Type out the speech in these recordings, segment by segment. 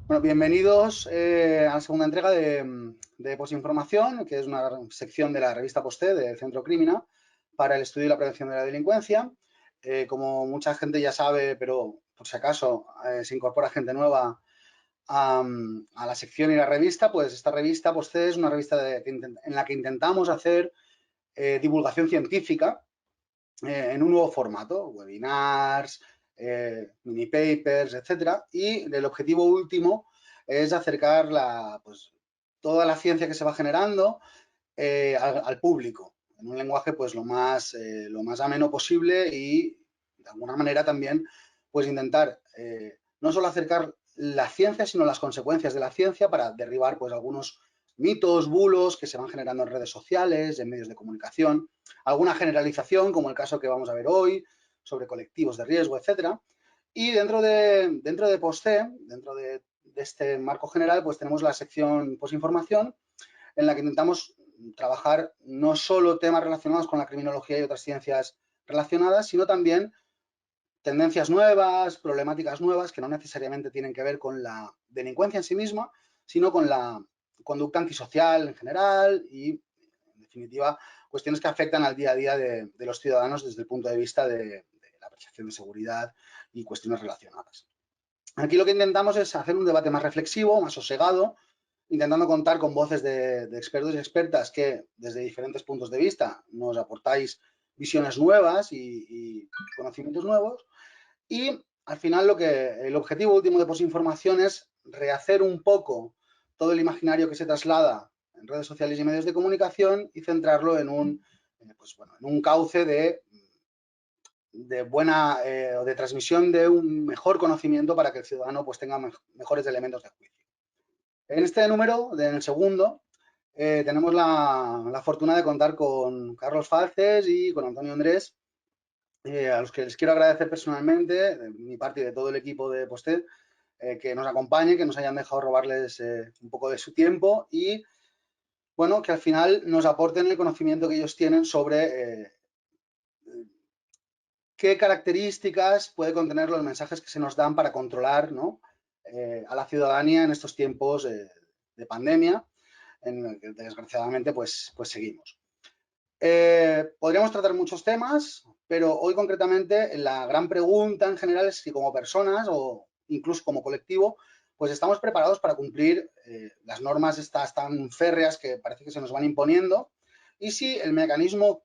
Bueno, bienvenidos a la segunda entrega de Posinformación, que es una sección de la revista Posté del Centro Crímina para el estudio y la prevención de la delincuencia. Como mucha gente ya sabe, pero por si acaso se incorpora gente nueva a la sección y la revista, pues esta revista Posté es una revista en la que intentamos hacer divulgación científica en un nuevo formato, webinars, mini papers, etcétera. Y el objetivo último es acercar pues, toda la ciencia que se va generando al público, en un lenguaje pues lo más ameno posible y de alguna manera también pues intentar no solo acercar la ciencia, sino las consecuencias de la ciencia para derribar pues algunos mitos, bulos que se van generando en redes sociales, en medios de comunicación, alguna generalización, como el caso que vamos a ver hoy, sobre colectivos de riesgo, etcétera. Y dentro de Posté, dentro de este marco general, pues tenemos la sección Posinformación, en la que intentamos trabajar no solo temas relacionados con la criminología y otras ciencias relacionadas, sino también tendencias nuevas, problemáticas nuevas que no necesariamente tienen que ver con la delincuencia en sí misma, sino con la conducta antisocial en general y, en definitiva, cuestiones que afectan al día a día de los ciudadanos desde el punto de vista de la percepción de seguridad y cuestiones relacionadas. Aquí lo que intentamos es hacer un debate más reflexivo, más sosegado, intentando contar con voces de expertos y expertas que desde diferentes puntos de vista nos aportáis visiones nuevas y conocimientos nuevos. Y al final el objetivo último de Posinformación es rehacer un poco todo el imaginario que se traslada en redes sociales y medios de comunicación y centrarlo en un cauce de buena o de transmisión de un mejor conocimiento para que el ciudadano pues tenga mejores elementos de juicio. En este número, en el segundo, tenemos la fortuna de contar con Carlos Falces y con Antonio Andrés, a los que les quiero agradecer personalmente, de mi parte y de todo el equipo de Posted, que nos acompañen, que nos hayan dejado robarles un poco de su tiempo y, bueno, que al final nos aporten el conocimiento que ellos tienen sobre qué características puede contener los mensajes que se nos dan para controlar, ¿no?, a la ciudadanía en estos tiempos de pandemia, en el que desgraciadamente pues seguimos. Podríamos tratar muchos temas, pero hoy concretamente la gran pregunta en general es si como personas o incluso como colectivo, pues estamos preparados para cumplir las normas estas tan férreas que parece que se nos van imponiendo y si el mecanismo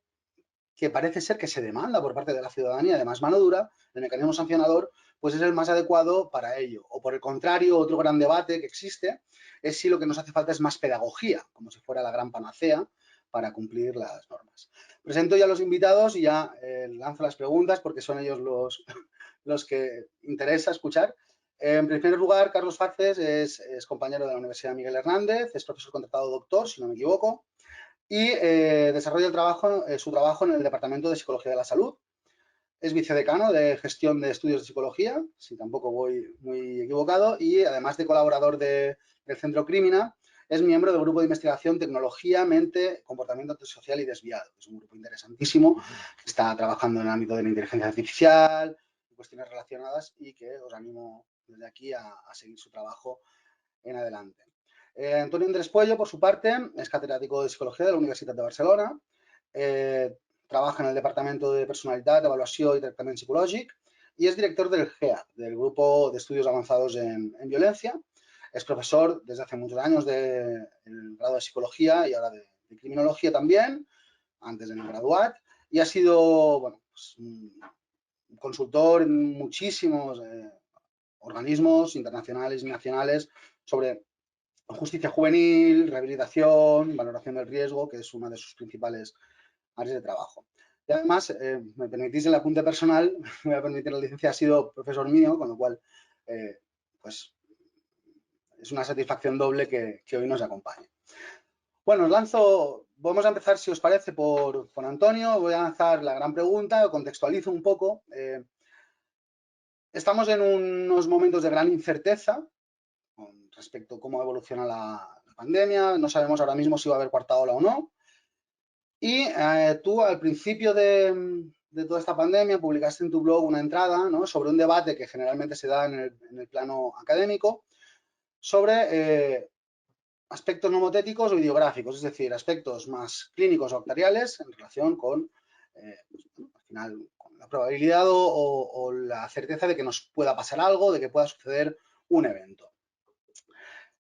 que parece ser que se demanda por parte de la ciudadanía de más mano dura, el mecanismo sancionador, pues es el más adecuado para ello. O por el contrario, otro gran debate que existe es si lo que nos hace falta es más pedagogía, como si fuera la gran panacea para cumplir las normas. Presento ya a los invitados y ya lanzo las preguntas porque son ellos los que interesa escuchar. En primer lugar, Carlos Faces es compañero de la Universidad Miguel Hernández, es profesor contratado doctor, si no me equivoco, y desarrolla su trabajo en el Departamento de Psicología de la Salud. Es vicedecano de Gestión de Estudios de Psicología, si tampoco voy muy equivocado, y además de colaborador del Centro Crímina, es miembro del grupo de investigación Tecnología, Mente, Comportamiento Antisocial y Desviado. Es un grupo interesantísimo que está trabajando en el ámbito de la inteligencia artificial, cuestiones relacionadas y que os animo desde aquí a seguir su trabajo en adelante. Antonio Andrés Puello, por su parte, es catedrático de Psicología de la Universitat de Barcelona, trabaja en el Departamento de Personalitat, Avaluació i Tractament Psicològic y es director del GEA, del Grupo de Estudios Avanzados en Violencia. Es profesor desde hace muchos años del grado de Psicología y ahora de Criminología también, antes en el graduat, y ha sido, bueno, pues, un consultor en muchísimos organismos internacionales y nacionales sobre justicia juvenil, rehabilitación, valoración del riesgo, que es una de sus principales áreas de trabajo. Y además, me permitís el apunte personal, me voy a permitir, la licencia ha sido profesor mío, con lo cual, pues, es una satisfacción doble que hoy nos acompañe. Bueno, vamos a empezar, si os parece, por Antonio. Voy a lanzar la gran pregunta, contextualizo un poco. Estamos en unos momentos de gran incerteza con respecto a cómo evoluciona la pandemia. No sabemos ahora mismo si va a haber cuarta ola o no. Y tú, al principio de de toda esta pandemia publicaste en tu blog una entrada, ¿no?, sobre un debate que generalmente se da en el plano académico sobre aspectos nomotéticos o ideográficos, es decir, aspectos más clínicos o actuariales en relación con, al final, con la probabilidad o la certeza de que nos pueda pasar algo, de que pueda suceder un evento.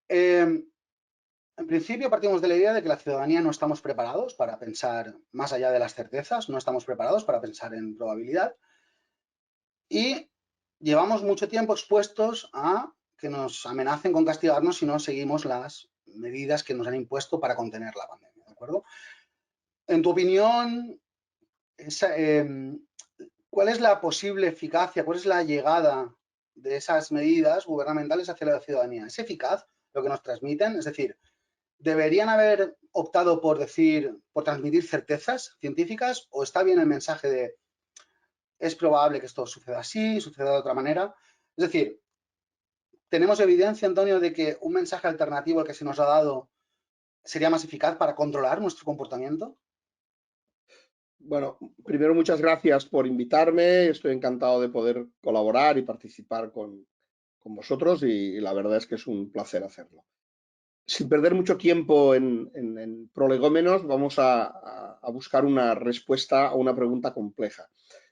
En principio partimos de la idea de que la ciudadanía no estamos preparados para pensar más allá de las certezas, no estamos preparados para pensar en probabilidad y llevamos mucho tiempo expuestos a que nos amenacen con castigarnos si no seguimos las medidas que nos han impuesto para contener la pandemia, ¿de acuerdo? En tu opinión, ¿cuál es la posible eficacia, cuál es la llegada de esas medidas gubernamentales hacia la ciudadanía? ¿Es eficaz lo que nos transmiten? Es decir, ¿deberían haber optado por transmitir certezas científicas o está bien el mensaje de es probable que esto suceda así, suceda de otra manera? Es decir, ¿tenemos evidencia, Antonio, de que un mensaje alternativo al que se nos ha dado sería más eficaz para controlar nuestro comportamiento? Bueno, primero muchas gracias por invitarme. Estoy encantado de poder colaborar y participar con vosotros y la verdad es que es un placer hacerlo. Sin perder mucho tiempo en prolegómenos, vamos a buscar una respuesta a una pregunta compleja.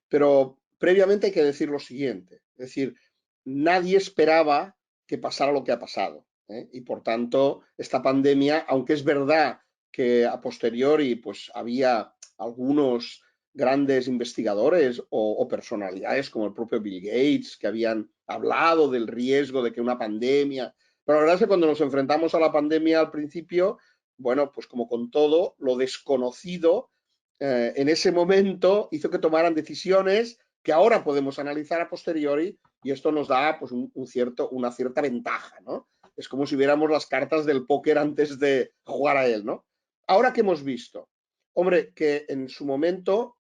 Pero previamente hay que decir lo siguiente, es decir, nadie esperaba que pasara lo que ha pasado, ¿eh? Y por tanto, esta pandemia, aunque es verdad que a posteriori pues había algunos grandes investigadores o personalidades como el propio Bill Gates que habían hablado del riesgo de que una pandemia. Pero la verdad es que cuando nos enfrentamos a la pandemia al principio, bueno, pues como con todo, lo desconocido en ese momento hizo que tomaran decisiones que ahora podemos analizar a posteriori y esto nos da pues una cierta ventaja, ¿no? Es como si viéramos las cartas del póker antes de jugar a él, ¿no? Ahora que hemos visto, hombre, que en su momento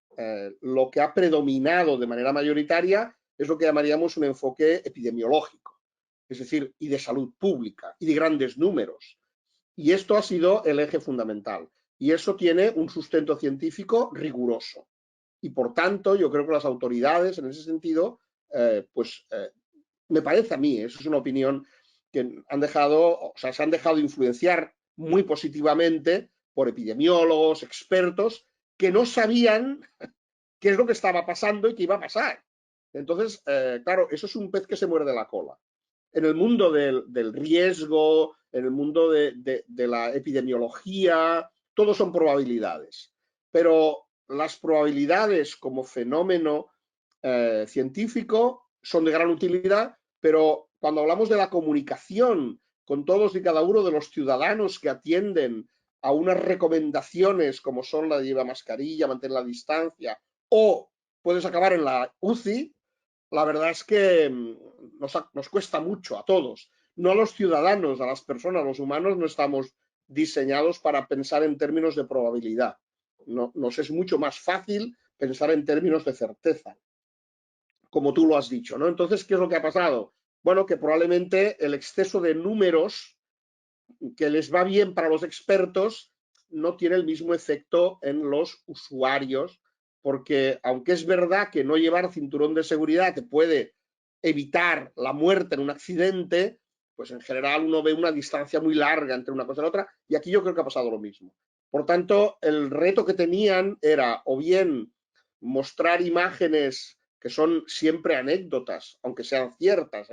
lo que ha predominado de manera mayoritaria es lo que llamaríamos un enfoque epidemiológico, es decir, y de salud pública, y de grandes números. Y esto ha sido el eje fundamental. Y eso tiene un sustento científico riguroso. Y por tanto, yo creo que las autoridades, en ese sentido, me parece a mí, eso es una opinión, que han dejado, o sea, se han dejado influenciar muy positivamente por epidemiólogos, expertos, que no sabían qué es lo que estaba pasando y qué iba a pasar. Entonces, claro, eso es un pez que se muerde la cola. En el mundo del riesgo, en el mundo de la epidemiología, todo son probabilidades. Pero las probabilidades como fenómeno científico son de gran utilidad, pero cuando hablamos de la comunicación con todos y cada uno de los ciudadanos que atienden a unas recomendaciones como son la de llevar mascarilla, mantener la distancia o puedes acabar en la UCI, la verdad es que nos cuesta mucho a todos. No a los ciudadanos, a las personas, los humanos no estamos diseñados para pensar en términos de probabilidad. Nos es mucho más fácil pensar en términos de certeza, como tú lo has dicho, ¿no? Entonces, ¿qué es lo que ha pasado? Bueno, que probablemente el exceso de números que les va bien para los expertos no tiene el mismo efecto en los usuarios, porque aunque es verdad que no llevar cinturón de seguridad te puede evitar la muerte en un accidente, pues en general uno ve una distancia muy larga entre una cosa y la otra, y aquí yo creo que ha pasado lo mismo. Por tanto, el reto que tenían era o bien mostrar imágenes que son siempre anécdotas, aunque sean ciertas,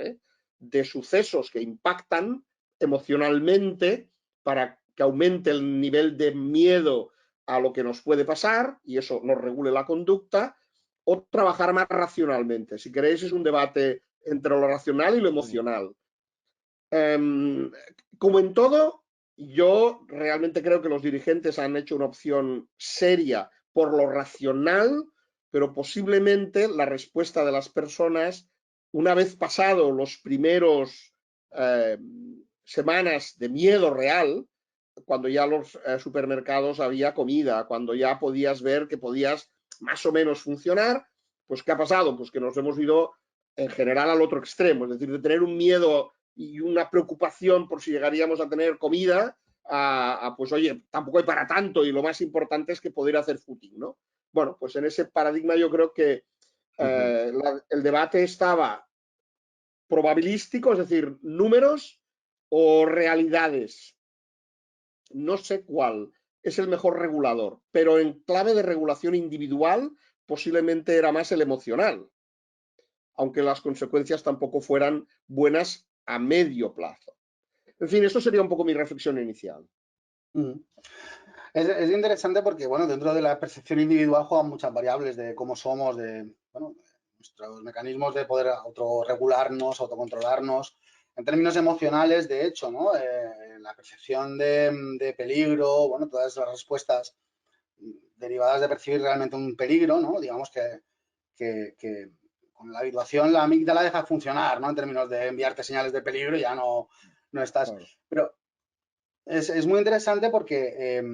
de sucesos que impactan emocionalmente para que aumente el nivel de miedo a lo que nos puede pasar y eso nos regule la conducta, o trabajar más racionalmente. Si queréis, es un debate entre lo racional y lo emocional. Como en todo, yo realmente creo que los dirigentes han hecho una opción seria por lo racional, pero posiblemente la respuesta de las personas, una vez pasado los primeros semanas de miedo real, cuando ya los supermercados había comida, cuando ya podías ver que podías más o menos funcionar, pues ¿qué ha pasado? Pues que nos hemos ido en general al otro extremo, es decir, de tener un miedo y una preocupación por si llegaríamos a tener comida, pues oye, tampoco hay para tanto y lo más importante es que poder hacer footing, ¿no? Bueno, pues en ese paradigma yo creo que el debate estaba probabilístico, es decir, números o realidades. No sé cuál es el mejor regulador, pero en clave de regulación individual posiblemente era más el emocional, aunque las consecuencias tampoco fueran buenas a medio plazo. En fin, esto sería un poco mi reflexión inicial. Mm. Es interesante porque, bueno, dentro de la percepción individual juegan muchas variables de cómo somos, de, bueno, nuestros mecanismos de poder autorregularnos, autocontrolarnos. En términos emocionales, de hecho, ¿no? La percepción de peligro, bueno, todas las respuestas derivadas de percibir realmente un peligro, ¿no? Digamos que con la habituación la amígdala deja de funcionar, ¿no? En términos de enviarte señales de peligro, ya no estás. Claro. Pero es muy interesante porque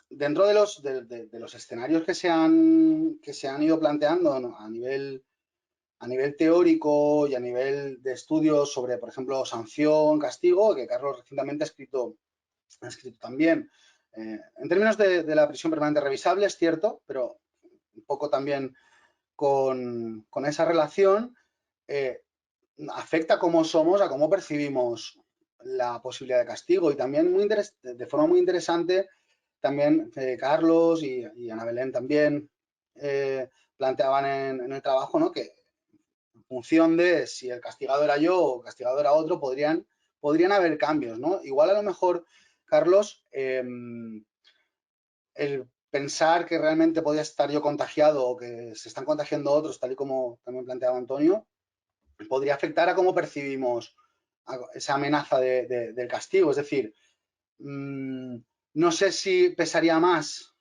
dentro de los escenarios que se han ido planteando, ¿no? A nivel teórico y a nivel de estudios sobre, por ejemplo, sanción, castigo, que Carlos recientemente ha escrito también. En términos de la prisión permanente revisable, es cierto, pero un poco también con esa relación, eh, afecta a cómo somos, a cómo percibimos la posibilidad de castigo. Y también de forma muy interesante, también Carlos y Ana Belén también planteaban en el trabajo, ¿no? Que en función de si el castigado era yo o el castigado era otro, podrían haber cambios, ¿no? Igual a lo mejor, Carlos, el pensar que realmente podía estar yo contagiado o que se están contagiando otros, tal y como también planteaba Antonio, podría afectar a cómo percibimos esa amenaza del castigo. Es decir, no sé si pesaría más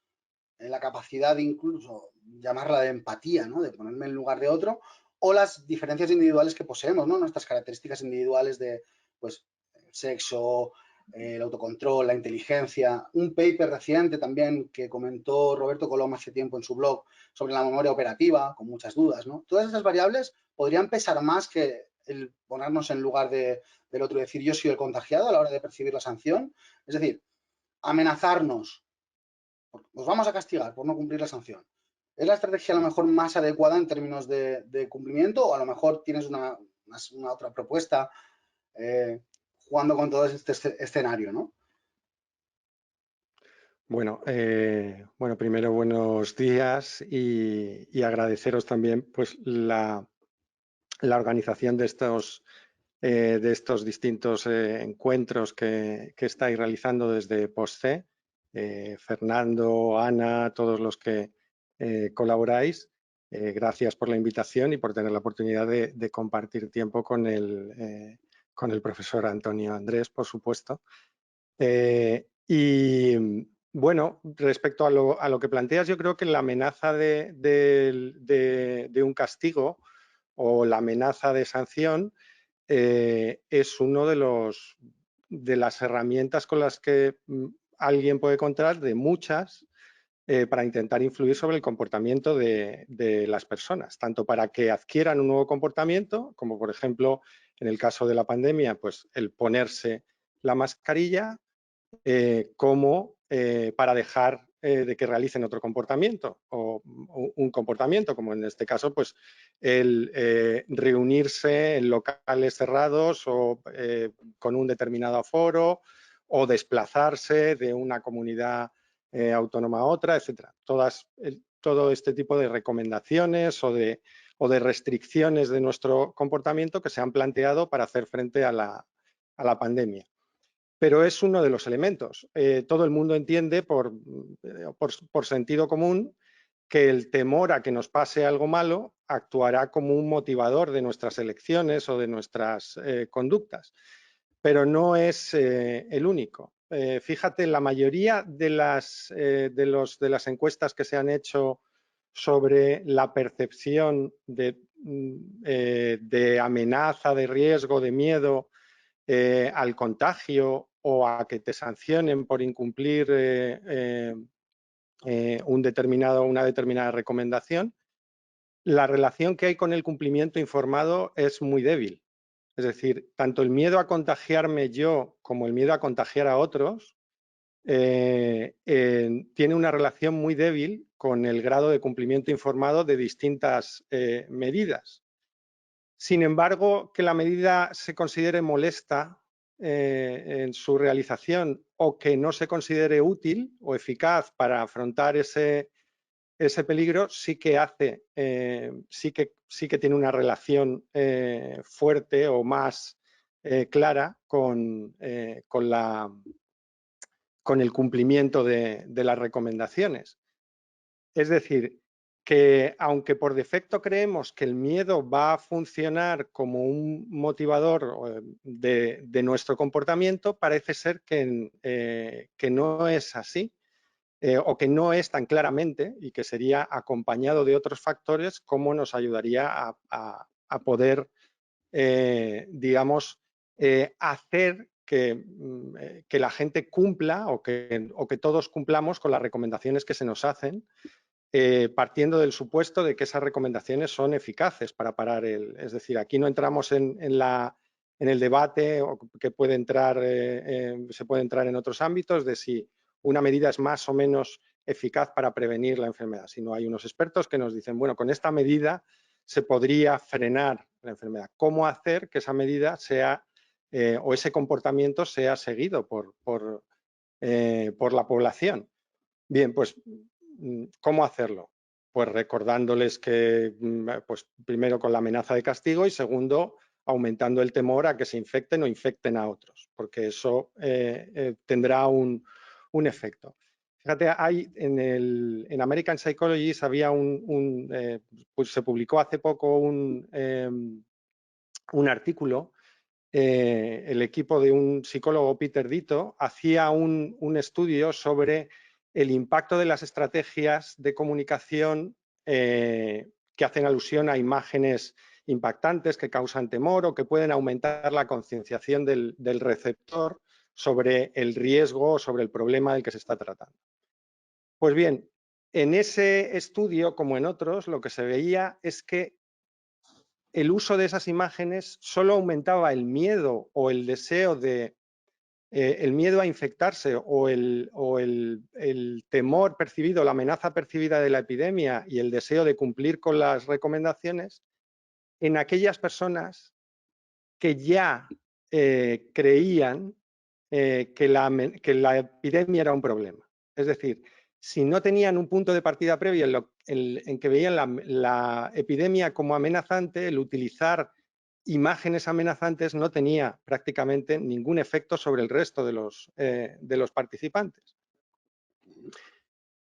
en la capacidad de incluso llamarla de empatía, ¿no? De ponerme en lugar de otro, o las diferencias individuales que poseemos, ¿no? Nuestras características individuales de, pues, sexo, el autocontrol, la inteligencia. Un paper reciente también que comentó Roberto Colom hace tiempo en su blog sobre la memoria operativa, con muchas dudas, ¿no? Todas esas variables podrían pesar más que el ponernos en lugar del otro y decir yo soy el contagiado a la hora de percibir la sanción. Es decir, amenazarnos, nos vamos a castigar por no cumplir la sanción. ¿Es la estrategia a lo mejor más adecuada en términos de cumplimiento o a lo mejor tienes una otra propuesta jugando con todo este escenario, ¿no? Bueno, primero buenos días y agradeceros también pues, la organización de estos distintos encuentros que estáis realizando desde PostC. Fernando, Ana, todos los que colaboráis, gracias por la invitación y por tener la oportunidad de compartir tiempo con el profesor Antonio Andrés, por supuesto. Y bueno, respecto a lo que planteas, yo creo que la amenaza de un castigo o la amenaza de sanción es uno de las herramientas con las que alguien puede contar, de muchas, para intentar influir sobre el comportamiento de las personas, tanto para que adquieran un nuevo comportamiento, como por ejemplo en el caso de la pandemia, pues el ponerse la mascarilla, como para dejar de que realicen otro comportamiento o un comportamiento, como en este caso, pues el reunirse en locales cerrados o con un determinado aforo o desplazarse de una comunidad autónoma a otra, etcétera. Todo este tipo de recomendaciones o de restricciones de nuestro comportamiento que se han planteado para hacer frente a la pandemia. Pero es uno de los elementos. Todo el mundo entiende por sentido común que el temor a que nos pase algo malo actuará como un motivador de nuestras elecciones o de nuestras conductas, pero no es el único. Fíjate, la mayoría de las encuestas que se han hecho sobre la percepción de amenaza, de riesgo, de miedo al contagio o a que te sancionen por incumplir una determinada recomendación, la relación que hay con el cumplimiento informado es muy débil. Es decir, tanto el miedo a contagiarme yo como el miedo a contagiar a otros tiene una relación muy débil con el grado de cumplimiento informado de distintas medidas. Sin embargo, que la medida se considere molesta en su realización o que no se considere útil o eficaz para afrontar ese peligro, sí que hace, sí que tiene una relación fuerte o más clara con el cumplimiento de las recomendaciones. Es decir, que aunque por defecto creemos que el miedo va a funcionar como un motivador de nuestro comportamiento, parece ser que no es así, o que no es tan claramente, y que sería acompañado de otros factores como nos ayudaría a poder, digamos, hacer que la gente cumpla o que todos cumplamos con las recomendaciones que se nos hacen, partiendo del supuesto de que esas recomendaciones son eficaces para parar es decir, aquí no entramos en el debate que puede entrar, se puede entrar en otros ámbitos de si una medida es más o menos eficaz para prevenir la enfermedad, sino hay unos expertos que nos dicen, bueno, con esta medida se podría frenar la enfermedad. ¿Cómo hacer que esa medida sea o ese comportamiento sea seguido por la población? Bien, pues, ¿cómo hacerlo? Pues recordándoles que, pues primero con la amenaza de castigo y segundo, aumentando el temor a que se infecten o infecten a otros, porque eso tendrá un efecto. Fíjate, en American Psychologist había pues se publicó hace poco un artículo. El equipo de un psicólogo, Peter Ditto, hacía un estudio sobre el impacto de las estrategias de comunicación que hacen alusión a imágenes impactantes que causan temor o que pueden aumentar la concienciación del receptor sobre el riesgo o sobre el problema del que se está tratando. Pues bien, en ese estudio, como en otros, lo que se veía es que el uso de esas imágenes solo aumentaba el miedo o el deseo el miedo a infectarse o el temor percibido, la amenaza percibida de la epidemia y el deseo de cumplir con las recomendaciones en aquellas personas que ya creían que la epidemia era un problema. Es decir, si no tenían un punto de partida previo en que veían la epidemia como amenazante, el utilizar imágenes amenazantes no tenía prácticamente ningún efecto sobre el resto de los participantes.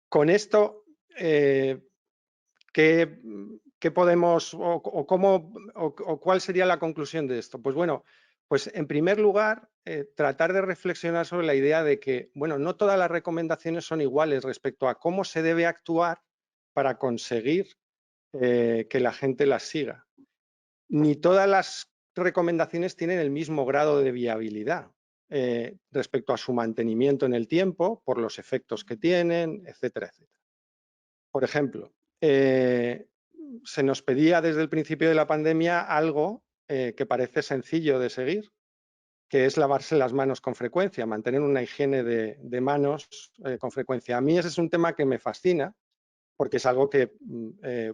Con esto, ¿qué podemos o cuál sería la conclusión de esto? Pues bueno, pues en primer lugar, tratar de reflexionar sobre la idea de que, bueno, no todas las recomendaciones son iguales respecto a cómo se debe actuar para conseguir que la gente las siga. Ni todas las recomendaciones tienen el mismo grado de viabilidad respecto a su mantenimiento en el tiempo, por los efectos que tienen, etcétera, etcétera. Por ejemplo, se nos pedía desde el principio de la pandemia algo que parece sencillo de seguir, que es lavarse las manos con frecuencia, mantener una higiene de manos con frecuencia. A mí ese es un tema que me fascina, porque es algo que,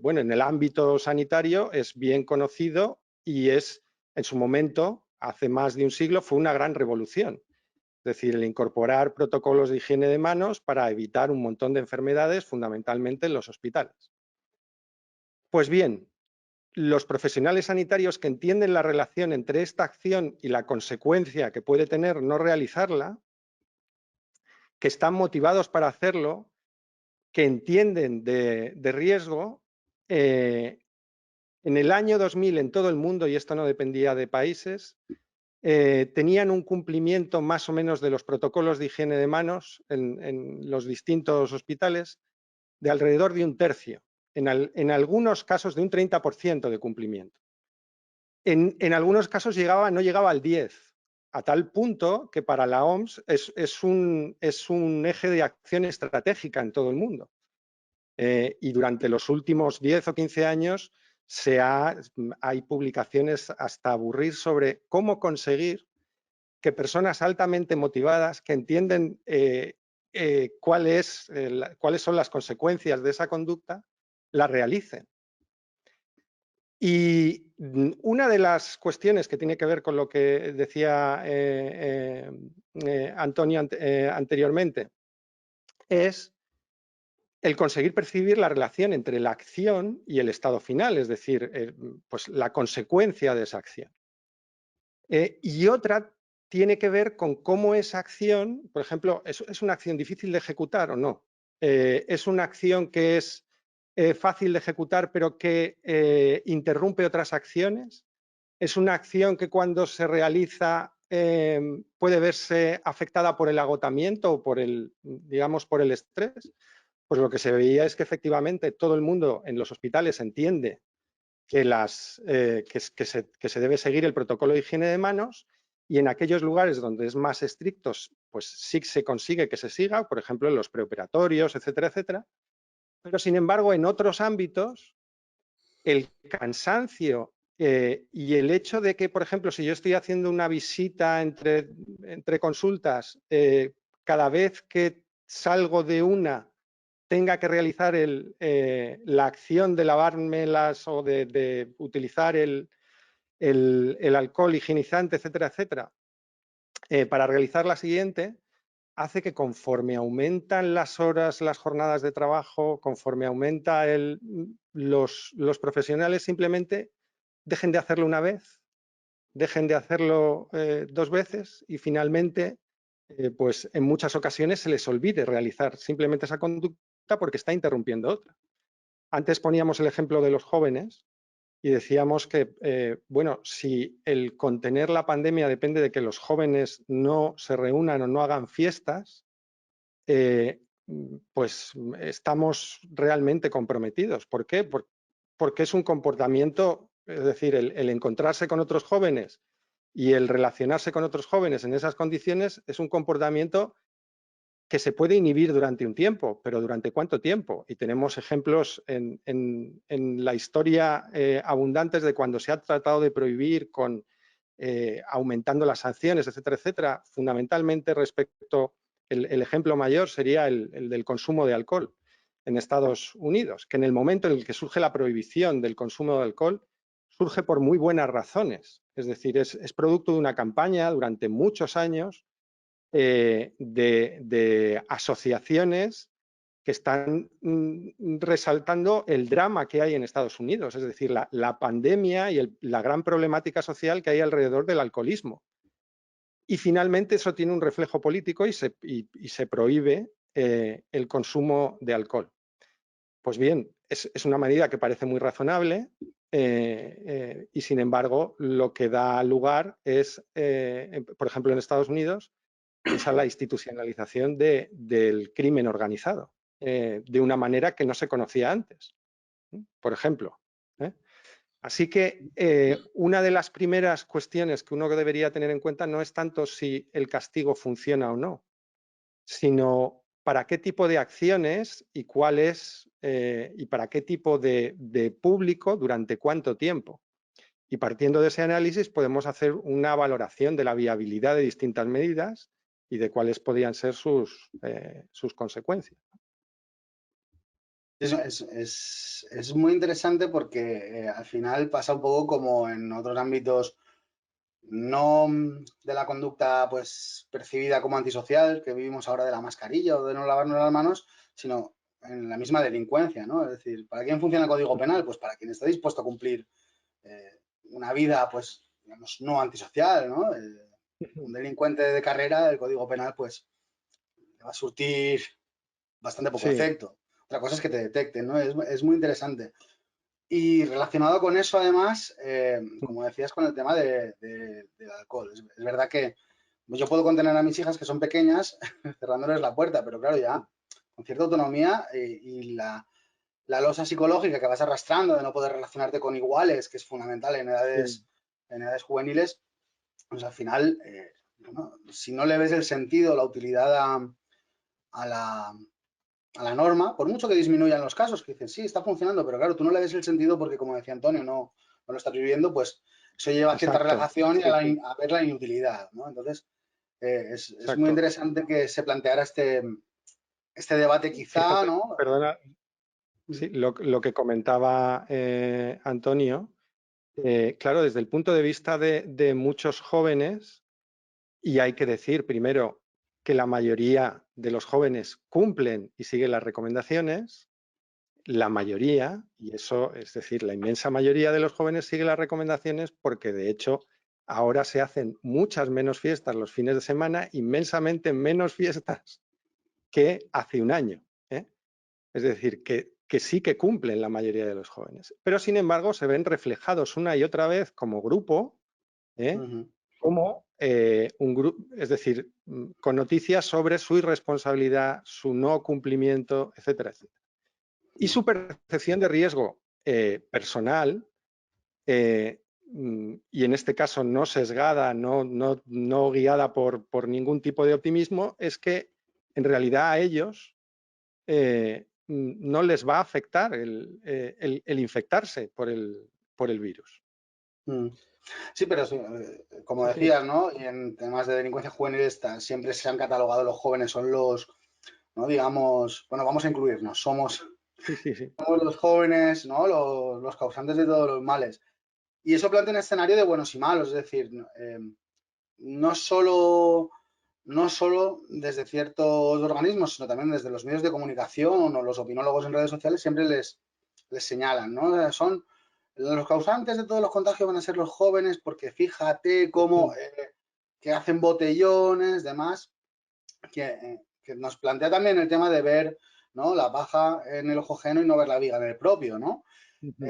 bueno, en el ámbito sanitario es bien conocido y en su momento, hace más de un siglo, fue una gran revolución. Es decir, el incorporar protocolos de higiene de manos para evitar un montón de enfermedades, fundamentalmente en los hospitales. Pues bien, los profesionales sanitarios que entienden la relación entre esta acción y la consecuencia que puede tener no realizarla, que están motivados para hacerlo, que entienden de riesgo, en el año 2000 en todo el mundo, y esto no dependía de países, tenían un cumplimiento más o menos de los protocolos de higiene de manos en los distintos hospitales de alrededor de un tercio, en algunos casos de un 30% de cumplimiento. En algunos casos no llegaba al 10%, a tal punto que para la OMS es un eje de acción estratégica en todo el mundo. Y durante los últimos 10 o 15 años hay publicaciones hasta aburrir sobre cómo conseguir que personas altamente motivadas, que entienden cuáles son las consecuencias de esa conducta, la realicen. Y una de las cuestiones que tiene que ver con lo que decía Antonio anteriormente es el conseguir percibir la relación entre la acción y el estado final, es decir, pues la consecuencia de esa acción. Y otra tiene que ver con cómo esa acción, por ejemplo, ¿es una acción difícil de ejecutar o no? ¿Es una acción que es fácil de ejecutar pero que interrumpe otras acciones? ¿Es una acción que cuando se realiza puede verse afectada por el agotamiento o por el, digamos, por el estrés? Pues lo que se veía es que efectivamente todo el mundo en los hospitales entiende que se debe seguir el protocolo de higiene de manos, y en aquellos lugares donde es más estrictos, pues sí se consigue que se siga, por ejemplo, en los preoperatorios, etcétera, etcétera. Pero, sin embargo, en otros ámbitos, el cansancio y el hecho de que, por ejemplo, si yo estoy haciendo una visita entre consultas, cada vez que salgo de una tenga que realizar la acción de lavármelas o de utilizar el alcohol higienizante, etcétera, etcétera, para realizar la siguiente, hace que conforme aumentan las horas, las jornadas de trabajo, conforme aumenta los profesionales simplemente dejen de hacerlo una vez, dejen de hacerlo 2 veces y finalmente, pues en muchas ocasiones se les olvide realizar simplemente esa conducta porque está interrumpiendo otra. Antes poníamos el ejemplo de los jóvenes y decíamos que, bueno, si el contener la pandemia depende de que los jóvenes no se reúnan o no hagan fiestas, pues estamos realmente comprometidos. ¿Por qué? Porque es un comportamiento, es decir, el encontrarse con otros jóvenes y el relacionarse con otros jóvenes en esas condiciones es un comportamiento que se puede inhibir durante un tiempo, pero ¿durante cuánto tiempo? Y tenemos ejemplos en la historia abundantes de cuando se ha tratado de prohibir aumentando las sanciones, etcétera, etcétera, fundamentalmente respecto, el ejemplo mayor sería el del consumo de alcohol en Estados Unidos, que en el momento en el que surge la prohibición del consumo de alcohol, surge por muy buenas razones. Es decir, es producto de una campaña durante muchos años de asociaciones que están resaltando el drama que hay en Estados Unidos, es decir, la pandemia y la gran problemática social que hay alrededor del alcoholismo. Y finalmente eso tiene un reflejo político y se prohíbe el consumo de alcohol. Pues bien, es una medida que parece muy razonable y, sin embargo, lo que da lugar es, por ejemplo, en Estados Unidos, es a la institucionalización del crimen organizado, de una manera que no se conocía antes, por ejemplo. Así que una de las primeras cuestiones que uno debería tener en cuenta no es tanto si el castigo funciona o no, sino para qué tipo de acciones y cuáles y para qué tipo de público durante cuánto tiempo. Y partiendo de ese análisis podemos hacer una valoración de la viabilidad de distintas medidas y de cuáles podrían ser sus consecuencias. Es muy interesante porque al final pasa un poco como en otros ámbitos no de la conducta pues percibida como antisocial, que vivimos ahora de la mascarilla o de no lavarnos las manos, sino en la misma delincuencia, ¿no? Es decir, ¿para quién funciona el Código Penal? Pues para quien está dispuesto a cumplir una vida, pues, digamos, no antisocial, ¿no? Un delincuente de carrera, el Código Penal, pues, le va a surtir bastante poco efecto. Otra cosa es que te detecten, ¿no? Es muy interesante. Y relacionado con eso, además, como decías, con el tema del alcohol. Es verdad que yo puedo contener a mis hijas que son pequeñas cerrándoles la puerta, pero claro, ya con cierta autonomía y la losa psicológica que vas arrastrando de no poder relacionarte con iguales, que es fundamental en edades juveniles, pues al final, ¿no? Si no le ves el sentido, la utilidad a la norma, por mucho que disminuyan los casos, que dicen, sí, está funcionando, pero claro, tú no le ves el sentido porque, como decía Antonio, no lo estás viviendo, pues eso lleva a cierta relajación y a ver la inutilidad, ¿no? Entonces, es muy interesante que se planteara este debate quizá, Fíjate, ¿no? perdona, sí, lo que comentaba Antonio, claro, desde el punto de vista de muchos jóvenes, y hay que decir primero que la mayoría de los jóvenes cumplen y siguen las recomendaciones, la mayoría, y eso es decir, la inmensa mayoría de los jóvenes sigue las recomendaciones porque de hecho ahora se hacen muchas menos fiestas los fines de semana, inmensamente menos fiestas que hace un año. Es decir, que sí que cumplen la mayoría de los jóvenes, pero sin embargo se ven reflejados una y otra vez como grupo, como un grupo, es decir, con noticias sobre su irresponsabilidad, su no cumplimiento, etcétera, etcétera. Y su percepción de riesgo personal, y en este caso no sesgada, no guiada por ningún tipo de optimismo, es que en realidad a ellos no les va a afectar el infectarse por el virus. Sí, pero como Sí, sí. decías, ¿no? Y en temas de delincuencia juvenil siempre se han catalogado los jóvenes, son los, ¿no? Digamos, bueno, vamos a incluirnos, somos Sí, sí, sí. los jóvenes, ¿no? Los causantes de todos los males. Y eso plantea un escenario de buenos y malos, es decir, no solo, no solo desde ciertos organismos, sino también desde los medios de comunicación o los opinólogos en redes sociales siempre les señalan, ¿no? Son los causantes de todos los contagios van a ser los jóvenes porque fíjate cómo que hacen botellones, demás, que nos plantea también el tema de ver, ¿no? La paja en el ojo ajeno y no ver la viga en el propio, ¿no?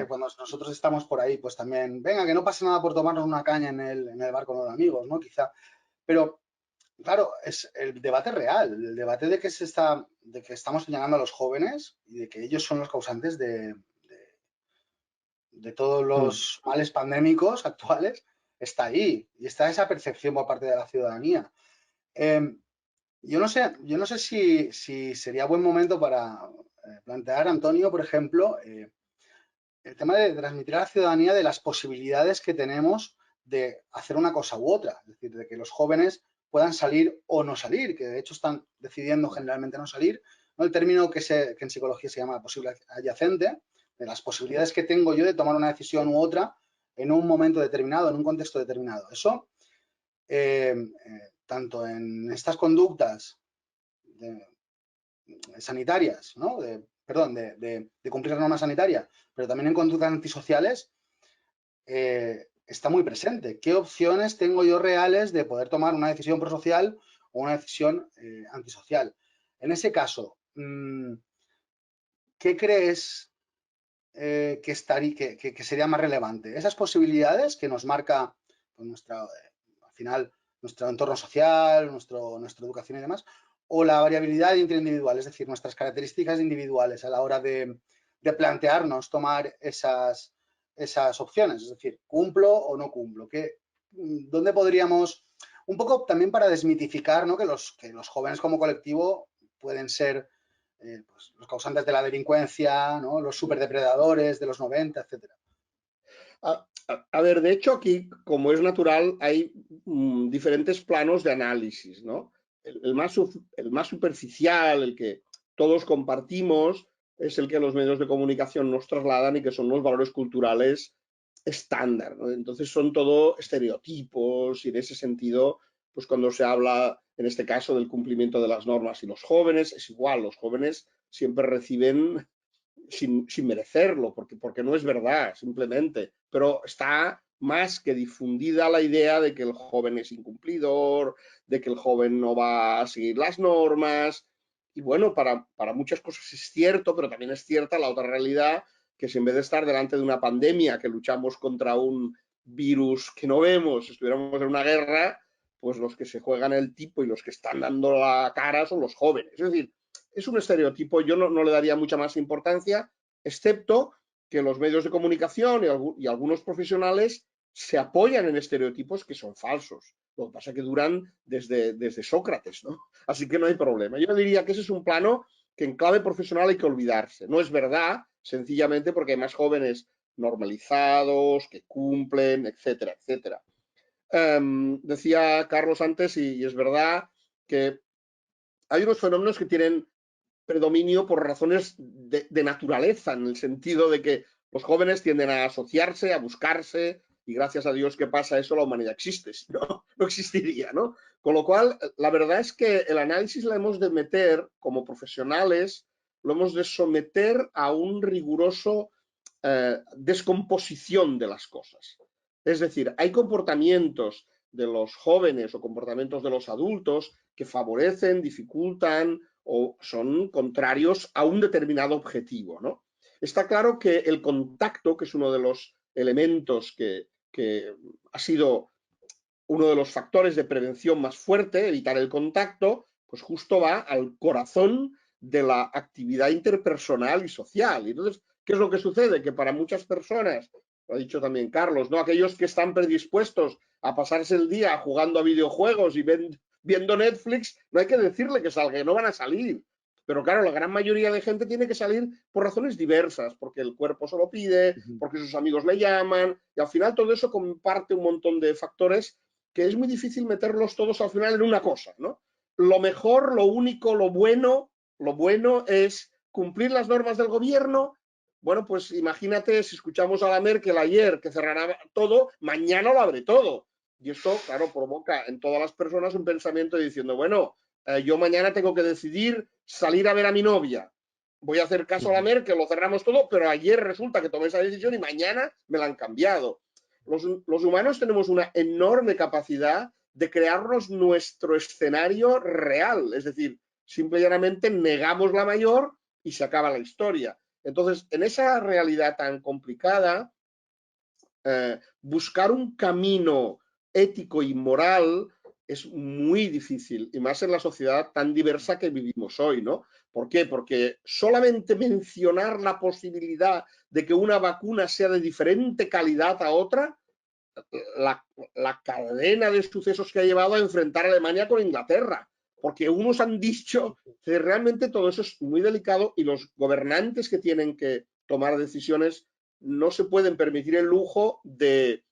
Cuando nosotros estamos por ahí, pues también, venga, que no pase nada por tomarnos una caña en el bar con los amigos, ¿no? Quizá. Pero, claro, es el debate real, el debate de que estamos señalando a los jóvenes y de que ellos son los causantes de todos los males pandémicos actuales, está ahí. Y está esa percepción por parte de la ciudadanía. Yo no sé si sería buen momento para plantear, Antonio, por ejemplo, el tema de transmitir a la ciudadanía de las posibilidades que tenemos de hacer una cosa u otra, es decir, de que los jóvenes puedan salir o no salir, que de hecho están decidiendo generalmente no salir, ¿no? El término que en psicología se llama posible adyacente, de las posibilidades que tengo yo de tomar una decisión u otra en un momento determinado, en un contexto determinado. Eso, tanto en estas conductas sanitarias, ¿no? De cumplir la norma sanitaria, pero también en conductas antisociales, está muy presente. ¿Qué opciones tengo yo reales de poder tomar una decisión prosocial o una decisión antisocial? En ese caso, ¿qué crees que sería más relevante? Esas posibilidades que nos marca pues, al final nuestro entorno social, nuestra educación y demás, o la variabilidad interindividual, es decir, nuestras características individuales a la hora de plantearnos tomar esas opciones, es decir, ¿cumplo o no cumplo? ¿Dónde podríamos, un poco también para desmitificar, ¿no? que los jóvenes como colectivo pueden ser pues, los causantes de la delincuencia, ¿no? Los superdepredadores de los 90, etcétera? A ver, de hecho aquí, como es natural, hay diferentes planos de análisis, ¿no? El más superficial, el que todos compartimos, es el que los medios de comunicación nos trasladan y que son los valores culturales estándar, ¿no? Entonces son todo estereotipos y en ese sentido, pues cuando se habla, en este caso, del cumplimiento de las normas y los jóvenes, es igual, los jóvenes siempre reciben sin merecerlo, porque no es verdad, simplemente, pero está más que difundida la idea de que el joven es incumplidor, de que el joven no va a seguir las normas, y bueno, para muchas cosas es cierto, pero también es cierta la otra realidad, que si en vez de estar delante de una pandemia, que luchamos contra un virus que no vemos, estuviéramos en una guerra, pues los que se juegan el tipo y los que están dando la cara son los jóvenes. Es decir, es un estereotipo, yo no le daría mucha más importancia, excepto que los medios de comunicación y algunos profesionales se apoyan en estereotipos que son falsos. Lo que pasa es que duran desde Sócrates, ¿no? Así que no hay problema. Yo diría que ese es un plano que en clave profesional hay que olvidarse. No es verdad, sencillamente porque hay más jóvenes normalizados, que cumplen, etcétera, etcétera. Decía Carlos antes, y es verdad, que hay unos fenómenos que tienen predominio por razones de naturaleza, en el sentido de que los jóvenes tienden a asociarse, a buscarse, y gracias a Dios que pasa eso, la humanidad existe, si no, no existiría, ¿no? Con lo cual, la verdad es que el análisis lo hemos de meter, como profesionales, lo hemos de someter a un riguroso descomposición de las cosas. Es decir, hay comportamientos de los jóvenes o comportamientos de los adultos que favorecen, dificultan o son contrarios a un determinado objetivo, ¿no? Está claro que el contacto, que es uno de los elementos que ha sido uno de los factores de prevención más fuerte, evitar el contacto, pues justo va al corazón de la actividad interpersonal y social. Y entonces, ¿qué es lo que sucede? Que para muchas personas, lo ha dicho también Carlos, ¿no? Aquellos que están predispuestos a pasarse el día jugando a videojuegos y viendo Netflix, no hay que decirle que salga, no van a salir. Pero claro, la gran mayoría de gente tiene que salir por razones diversas, porque el cuerpo se lo pide, porque sus amigos le llaman, y al final todo eso comparte un montón de factores que es muy difícil meterlos todos al final en una cosa, ¿no? Lo mejor, lo único, lo bueno es cumplir las normas del gobierno. Bueno, pues imagínate si escuchamos a la Merkel ayer que cerrará todo, mañana lo abre todo. Y esto, claro, provoca en todas las personas un pensamiento diciendo, bueno, yo mañana tengo que decidir salir a ver a mi novia. Voy a hacer caso a la Merkel, lo cerramos todo, pero ayer resulta que tomé esa decisión y mañana me la han cambiado. Los humanos tenemos una enorme capacidad de crearnos nuestro escenario real, es decir, simple y llanamente negamos la mayor y se acaba la historia. Entonces, en esa realidad tan complicada, buscar un camino ético y moral es muy difícil, y más en la sociedad tan diversa que vivimos hoy, ¿no? ¿Por qué? Porque solamente mencionar la posibilidad de que una vacuna sea de diferente calidad a otra, la cadena de sucesos que ha llevado a enfrentar a Alemania con Inglaterra, porque unos han dicho que realmente todo eso es muy delicado y los gobernantes que tienen que tomar decisiones no se pueden permitir el lujo de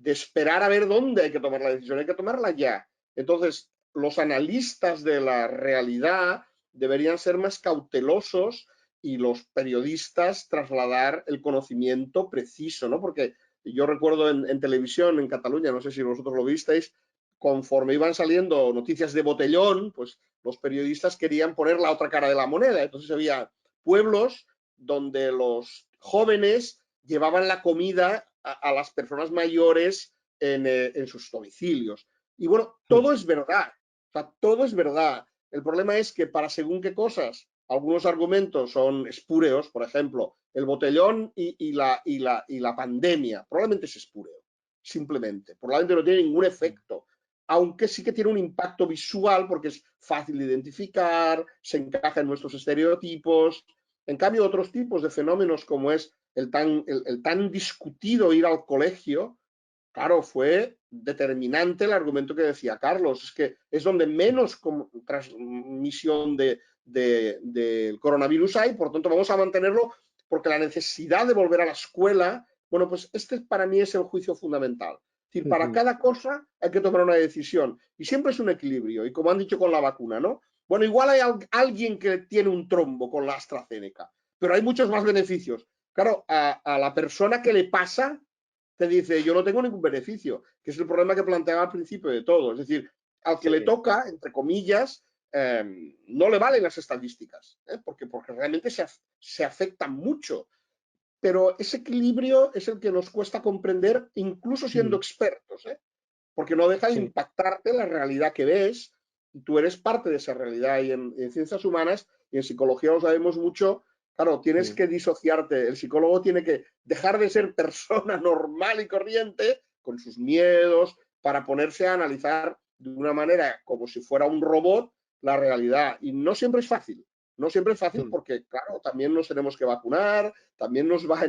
esperar a ver dónde hay que tomar la decisión, hay que tomarla ya. Entonces, los analistas de la realidad deberían ser más cautelosos y los periodistas trasladar el conocimiento preciso, ¿no? Porque yo recuerdo en televisión en Cataluña, no sé si vosotros lo visteis, conforme iban saliendo noticias de botellón, pues los periodistas querían poner la otra cara de la moneda. Entonces había pueblos donde los jóvenes llevaban la comida a las personas mayores en sus domicilios. Y bueno, todo es verdad, o sea, todo es verdad. El problema es que para según qué cosas, algunos argumentos son espúreos, por ejemplo, el botellón y la pandemia, probablemente es espúreo, simplemente, probablemente no tiene ningún efecto, aunque sí que tiene un impacto visual porque es fácil de identificar, se encaja en nuestros estereotipos. En cambio, otros tipos de fenómenos como es el tan discutido ir al colegio, claro, fue determinante el argumento que decía Carlos, es que es donde menos transmisión del coronavirus hay, por tanto vamos a mantenerlo porque la necesidad de volver a la escuela, bueno, pues este para mí es el juicio fundamental. Es decir, para cada cosa hay que tomar una decisión y siempre es un equilibrio, y como han dicho con la vacuna, ¿no? Bueno, igual hay alguien que tiene un trombo con la AstraZeneca, pero hay muchos más beneficios. Claro, a la persona que le pasa te dice, yo no tengo ningún beneficio, que es el problema que planteaba al principio de todo. Es decir, al que le toca, entre comillas, no le valen las estadísticas, porque realmente se afectan mucho. Pero ese equilibrio es el que nos cuesta comprender, incluso siendo expertos, porque no deja de impactarte la realidad que ves, y tú eres parte de esa realidad. Y en ciencias humanas y en psicología lo sabemos mucho. Claro, tienes que disociarte. El psicólogo tiene que dejar de ser persona normal y corriente con sus miedos para ponerse a analizar de una manera como si fuera un robot la realidad. Y no siempre es fácil. No siempre es fácil porque, claro, también nos tenemos que vacunar, también nos va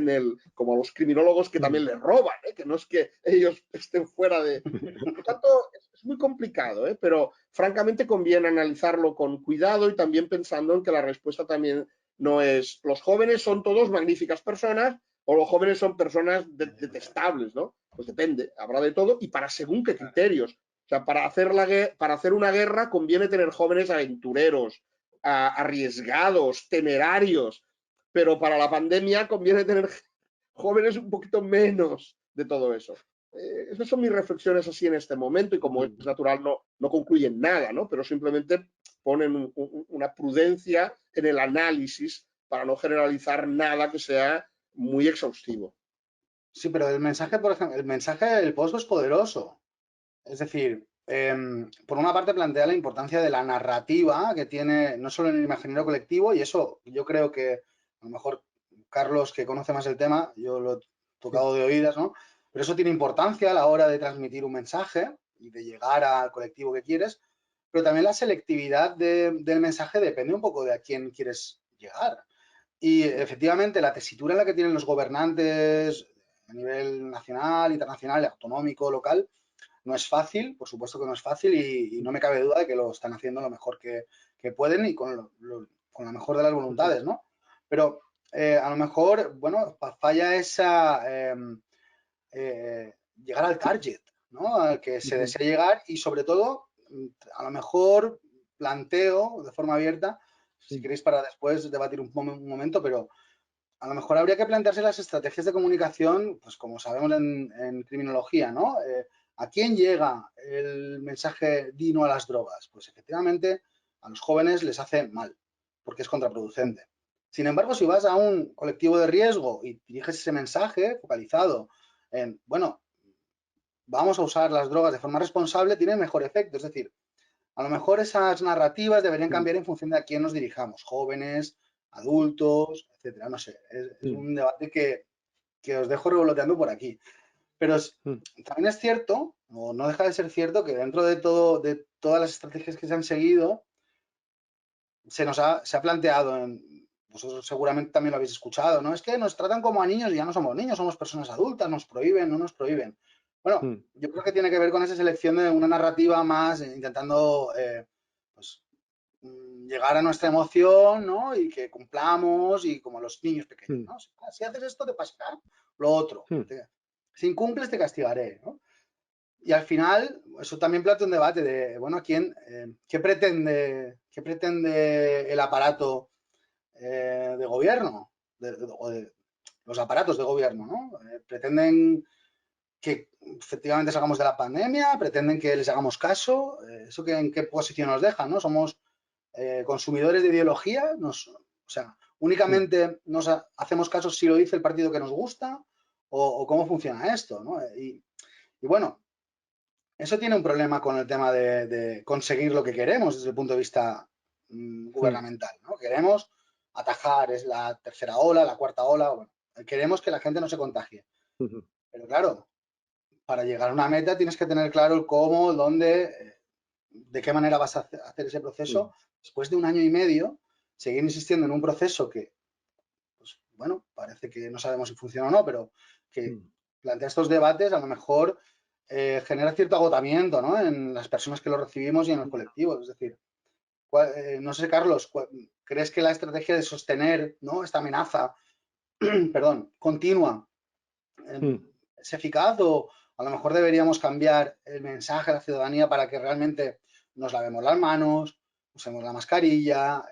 como a los criminólogos que también les roban, que no es que ellos estén fuera de... Por lo tanto, es muy complicado, pero francamente conviene analizarlo con cuidado y también pensando en que la respuesta también no es los jóvenes son todos magníficas personas o los jóvenes son personas detestables, ¿no? Pues depende, habrá de todo y para según qué criterios. O sea, para hacer una guerra conviene tener jóvenes aventureros, arriesgados, temerarios, pero para la pandemia conviene tener jóvenes un poquito menos de todo eso. Esas son mis reflexiones así en este momento y como es natural no concluyen nada, ¿no? Pero simplemente ponen una prudencia en el análisis para no generalizar nada que sea muy exhaustivo. Sí, pero el mensaje, por ejemplo, el mensaje del post es poderoso. Es decir, por una parte plantea la importancia de la narrativa que tiene no solo en el imaginario colectivo, y eso yo creo que a lo mejor Carlos, que conoce más el tema, yo lo he tocado de oídas, ¿no? Pero eso tiene importancia a la hora de transmitir un mensaje y de llegar al colectivo que quieres, pero también la selectividad del mensaje depende un poco de a quién quieres llegar. Y efectivamente la tesitura en la que tienen los gobernantes a nivel nacional, internacional, autonómico, local, no es fácil, por supuesto que no es fácil y no me cabe duda de que lo están haciendo lo mejor que pueden y con la mejor de las voluntades, ¿no? Pero a lo mejor, bueno, falla esa llegar al target, ¿no? Al que se desea llegar y sobre todo, a lo mejor planteo de forma abierta, si queréis para después debatir un momento, pero a lo mejor habría que plantearse las estrategias de comunicación, pues como sabemos en criminología, ¿no? ¿A quién llega el mensaje dino a las drogas? Pues efectivamente a los jóvenes les hace mal, porque es contraproducente. Sin embargo, si vas a un colectivo de riesgo y diriges ese mensaje focalizado en, bueno, vamos a usar las drogas de forma responsable, tiene mejor efecto. Es decir, a lo mejor esas narrativas deberían cambiar en función de a quién nos dirijamos, jóvenes, adultos, etcétera. No sé, es un debate que os dejo revoloteando por aquí. Pero también es cierto, o no deja de ser cierto, que dentro de todas las estrategias que se han seguido, se ha planteado, vosotros seguramente también lo habéis escuchado, ¿no? Es que nos tratan como a niños y ya no somos niños, somos personas adultas, nos prohíben, no nos prohíben. Bueno, yo creo que tiene que ver con esa selección de una narrativa más, intentando pues, llegar a nuestra emoción, ¿no? Y que cumplamos y como los niños pequeños, ¿no? Si haces esto te pasará lo otro. Si incumples te castigaré, ¿no? Y al final, eso también plantea un debate de, bueno, ¿qué pretende el aparato de gobierno? O de los aparatos de gobierno, ¿no? ¿Pretenden que efectivamente salgamos de la pandemia? ¿Pretenden que les hagamos caso? ¿Eso en qué posición nos deja, no? ¿Somos consumidores de ideología? O sea, únicamente nos hacemos caso si lo dice el partido que nos gusta o cómo funciona esto, ¿no? Y bueno, eso tiene un problema con el tema de conseguir lo que queremos desde el punto de vista gubernamental, ¿no? Queremos atajar, es la tercera ola, la cuarta ola, bueno, queremos que la gente no se contagie. Pero claro, para llegar a una meta tienes que tener claro el cómo, el dónde, de qué manera vas a hacer ese proceso. Después de un año y medio, seguir insistiendo en un proceso que, pues bueno, parece que no sabemos si funciona o no, pero que plantea estos debates, a lo mejor genera cierto agotamiento, ¿no? En las personas que lo recibimos y en el colectivo. Es decir, no sé, Carlos, ¿crees que la estrategia de sostener, ¿no? esta amenaza, perdón, continua, es eficaz o a lo mejor deberíamos cambiar el mensaje a la ciudadanía para que realmente nos lavemos las manos, usemos la mascarilla,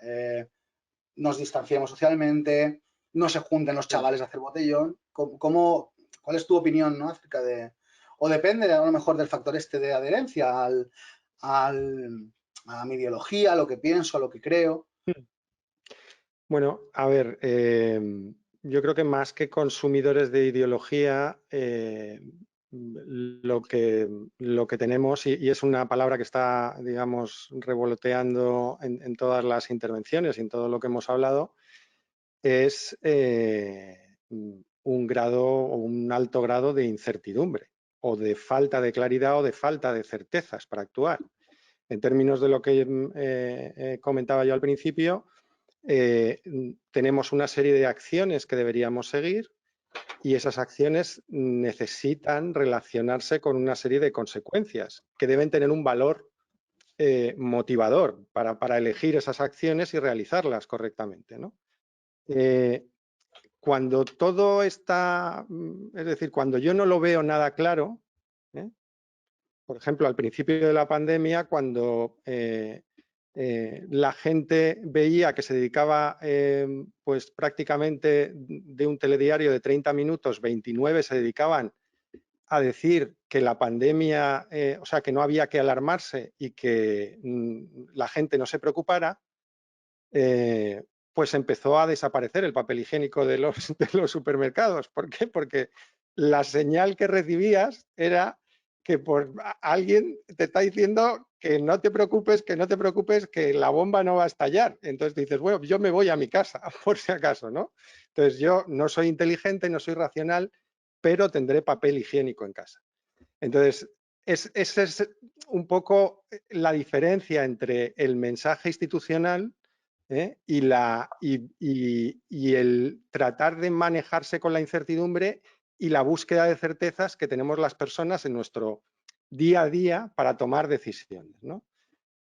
nos distanciemos socialmente, no se junten los chavales a hacer botellón? ¿Cuál es tu opinión, ¿no? acerca de, o depende a lo mejor del factor este de adherencia a mi ideología, a lo que pienso, a lo que creo? Bueno, a ver, yo creo que más que consumidores de ideología, lo que tenemos, y es una palabra que está, digamos, revoloteando en todas las intervenciones y en todo lo que hemos hablado, es un grado o un alto grado de incertidumbre o de falta de claridad o de falta de certezas para actuar. En términos de lo que comentaba yo al principio, tenemos una serie de acciones que deberíamos seguir y esas acciones necesitan relacionarse con una serie de consecuencias que deben tener un valor motivador para elegir esas acciones y realizarlas correctamente, ¿no? Cuando todo está, es decir, cuando yo no lo veo nada claro, por ejemplo, al principio de la pandemia, cuando la gente veía que se dedicaba pues prácticamente de un telediario de 30 minutos, 29 se dedicaban a decir que la pandemia, o sea, que no había que alarmarse y que la gente no se preocupara, pues empezó a desaparecer el papel higiénico de los supermercados. ¿Por qué? Porque la señal que recibías era que alguien te está diciendo que no te preocupes, que la bomba no va a estallar. Entonces dices, bueno, yo me voy a mi casa, por si acaso, ¿no? Entonces yo no soy inteligente, no soy racional, pero tendré papel higiénico en casa. Entonces, esa es un poco la diferencia entre el mensaje institucional y el tratar de manejarse con la incertidumbre y la búsqueda de certezas que tenemos las personas en nuestro día a día para tomar decisiones, ¿no?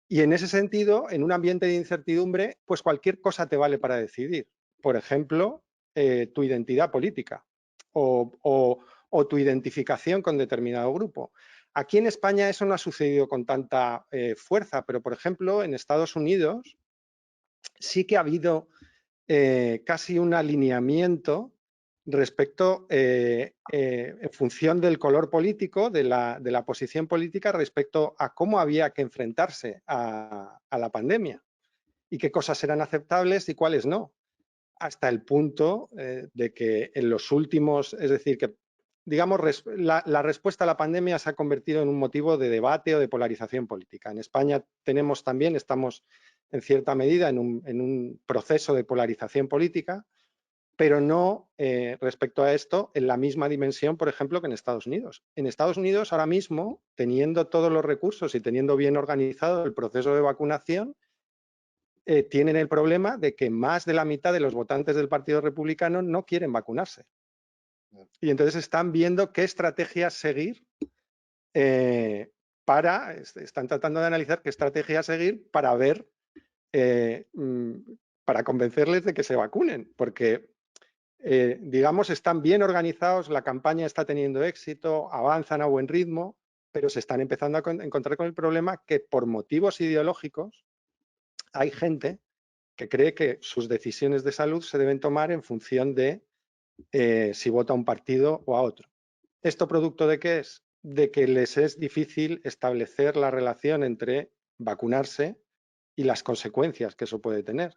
Y en ese sentido, en un ambiente de incertidumbre, pues cualquier cosa te vale para decidir. Por ejemplo, tu identidad política o tu identificación con determinado grupo. Aquí en España eso no ha sucedido con tanta fuerza, pero por ejemplo en Estados Unidos sí que ha habido casi un alineamiento respecto, en función del color político, de la posición política, respecto a cómo había que enfrentarse a la pandemia y qué cosas eran aceptables y cuáles no. Hasta el punto de que en los últimos, es decir, que digamos, la respuesta a la pandemia se ha convertido en un motivo de debate o de polarización política. En España estamos en cierta medida en un proceso de polarización política, pero no respecto a esto en la misma dimensión, por ejemplo, que en Estados Unidos. En Estados Unidos, ahora mismo, teniendo todos los recursos y teniendo bien organizado el proceso de vacunación, tienen el problema de que más de la mitad de los votantes del Partido Republicano no quieren vacunarse. Y entonces están viendo qué estrategias seguir están tratando de analizar qué estrategias seguir para ver, para convencerles de que se vacunen, porque digamos, están bien organizados, la campaña está teniendo éxito, avanzan a buen ritmo, pero se están empezando a encontrar con el problema que por motivos ideológicos hay gente que cree que sus decisiones de salud se deben tomar en función de si vota a un partido o a otro. ¿Esto producto de qué es? De que les es difícil establecer la relación entre vacunarse y las consecuencias que eso puede tener.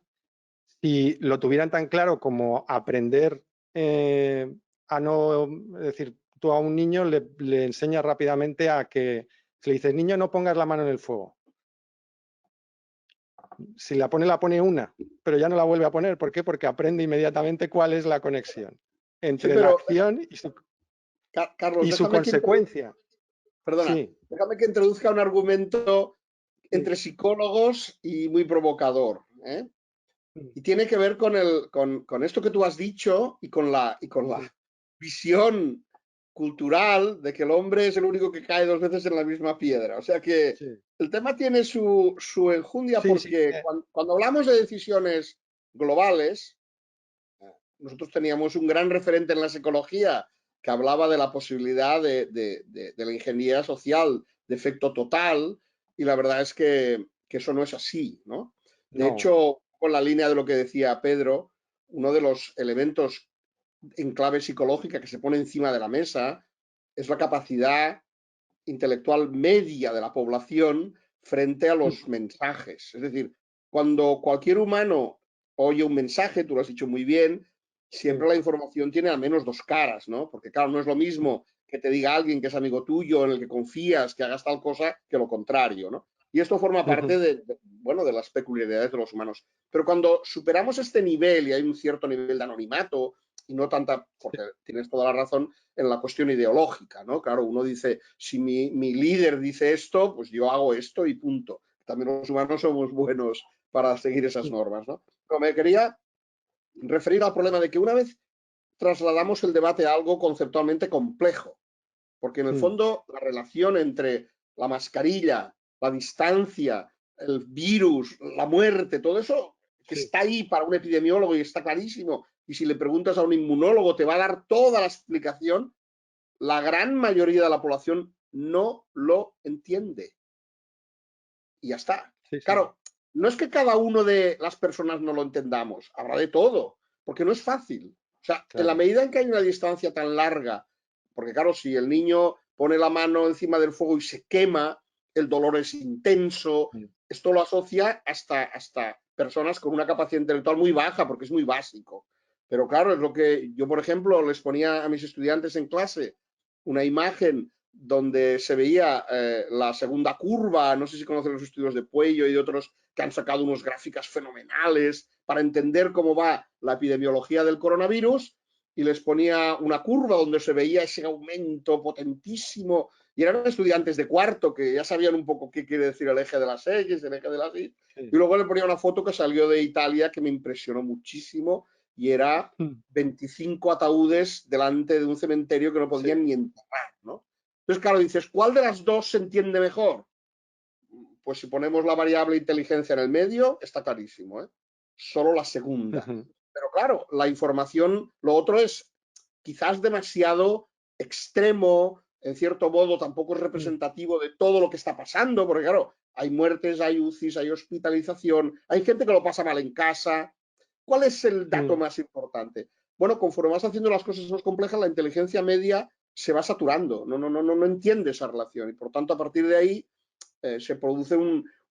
Si lo tuvieran tan claro como aprender a no, es decir, tú a un niño le enseñas rápidamente a que, si le dices, niño, no pongas la mano en el fuego. Si la pone una, pero ya no la vuelve a poner. ¿Por qué? Porque aprende inmediatamente cuál es la conexión entre la acción Carlos, y su consecuencia. Sí. Déjame que introduzca un argumento entre psicólogos y muy provocador. Y tiene que ver con esto que tú has dicho y con la visión cultural de que el hombre es el único que cae dos veces en la misma piedra. O sea que el tema tiene su enjundia porque cuando hablamos de decisiones globales, nosotros teníamos un gran referente en la psicología que hablaba de la posibilidad de la ingeniería social de efecto total, y la verdad es que eso no es así, ¿no? De hecho, con la línea de lo que decía Pedro, uno de los elementos en clave psicológica que se pone encima de la mesa es la capacidad intelectual media de la población frente a los mensajes. Es decir, cuando cualquier humano oye un mensaje, tú lo has dicho muy bien, siempre la información tiene al menos dos caras, ¿no? Porque claro, no es lo mismo que te diga alguien que es amigo tuyo, en el que confías, que hagas tal cosa, que lo contrario, ¿no? Y esto forma parte de las peculiaridades de los humanos. Pero cuando superamos este nivel y hay un cierto nivel de anonimato, y no tanta, porque tienes toda la razón, en la cuestión ideológica, ¿no? Claro, uno dice, si mi líder dice esto, pues yo hago esto y punto. También los humanos somos buenos para seguir esas normas, ¿no? Pero me quería referir al problema de que una vez trasladamos el debate a algo conceptualmente complejo, porque en el fondo la relación entre la mascarilla, la distancia, el virus, la muerte, todo eso que está ahí para un epidemiólogo y está clarísimo, y si le preguntas a un inmunólogo te va a dar toda la explicación, la gran mayoría de la población no lo entiende. Y ya está. Claro, no es que cada uno de las personas no lo entendamos, habrá de todo, porque no es fácil. O sea, en la medida en que hay una distancia tan larga, porque claro, si el niño pone la mano encima del fuego y se quema, el dolor es intenso, esto lo asocia hasta personas con una capacidad intelectual muy baja, porque es muy básico. Pero claro, es lo que yo, por ejemplo, les ponía a mis estudiantes en clase una imagen donde se veía la segunda curva, no sé si conocen los estudios de Puello y de otros que han sacado unas gráficas fenomenales para entender cómo va la epidemiología del coronavirus, y les ponía una curva donde se veía ese aumento potentísimo, y eran estudiantes de cuarto que ya sabían un poco qué quiere decir el eje de las X, el eje de las Y, y luego le ponía una foto que salió de Italia que me impresionó muchísimo, y era 25 ataúdes delante de un cementerio que no podían ni enterrar, ¿no? Entonces, claro, dices, ¿cuál de las dos se entiende mejor? Pues si ponemos la variable inteligencia en el medio, está clarísimo, ¿eh? Solo la segunda. Pero claro, la información, lo otro es quizás demasiado extremo, en cierto modo tampoco es representativo de todo lo que está pasando, porque claro, hay muertes, hay UCIs, hay hospitalización, hay gente que lo pasa mal en casa. ¿Cuál es el dato más importante? Bueno, conforme vas haciendo las cosas más complejas, la inteligencia media se va saturando, no entiende esa relación, y por tanto a partir de ahí se produce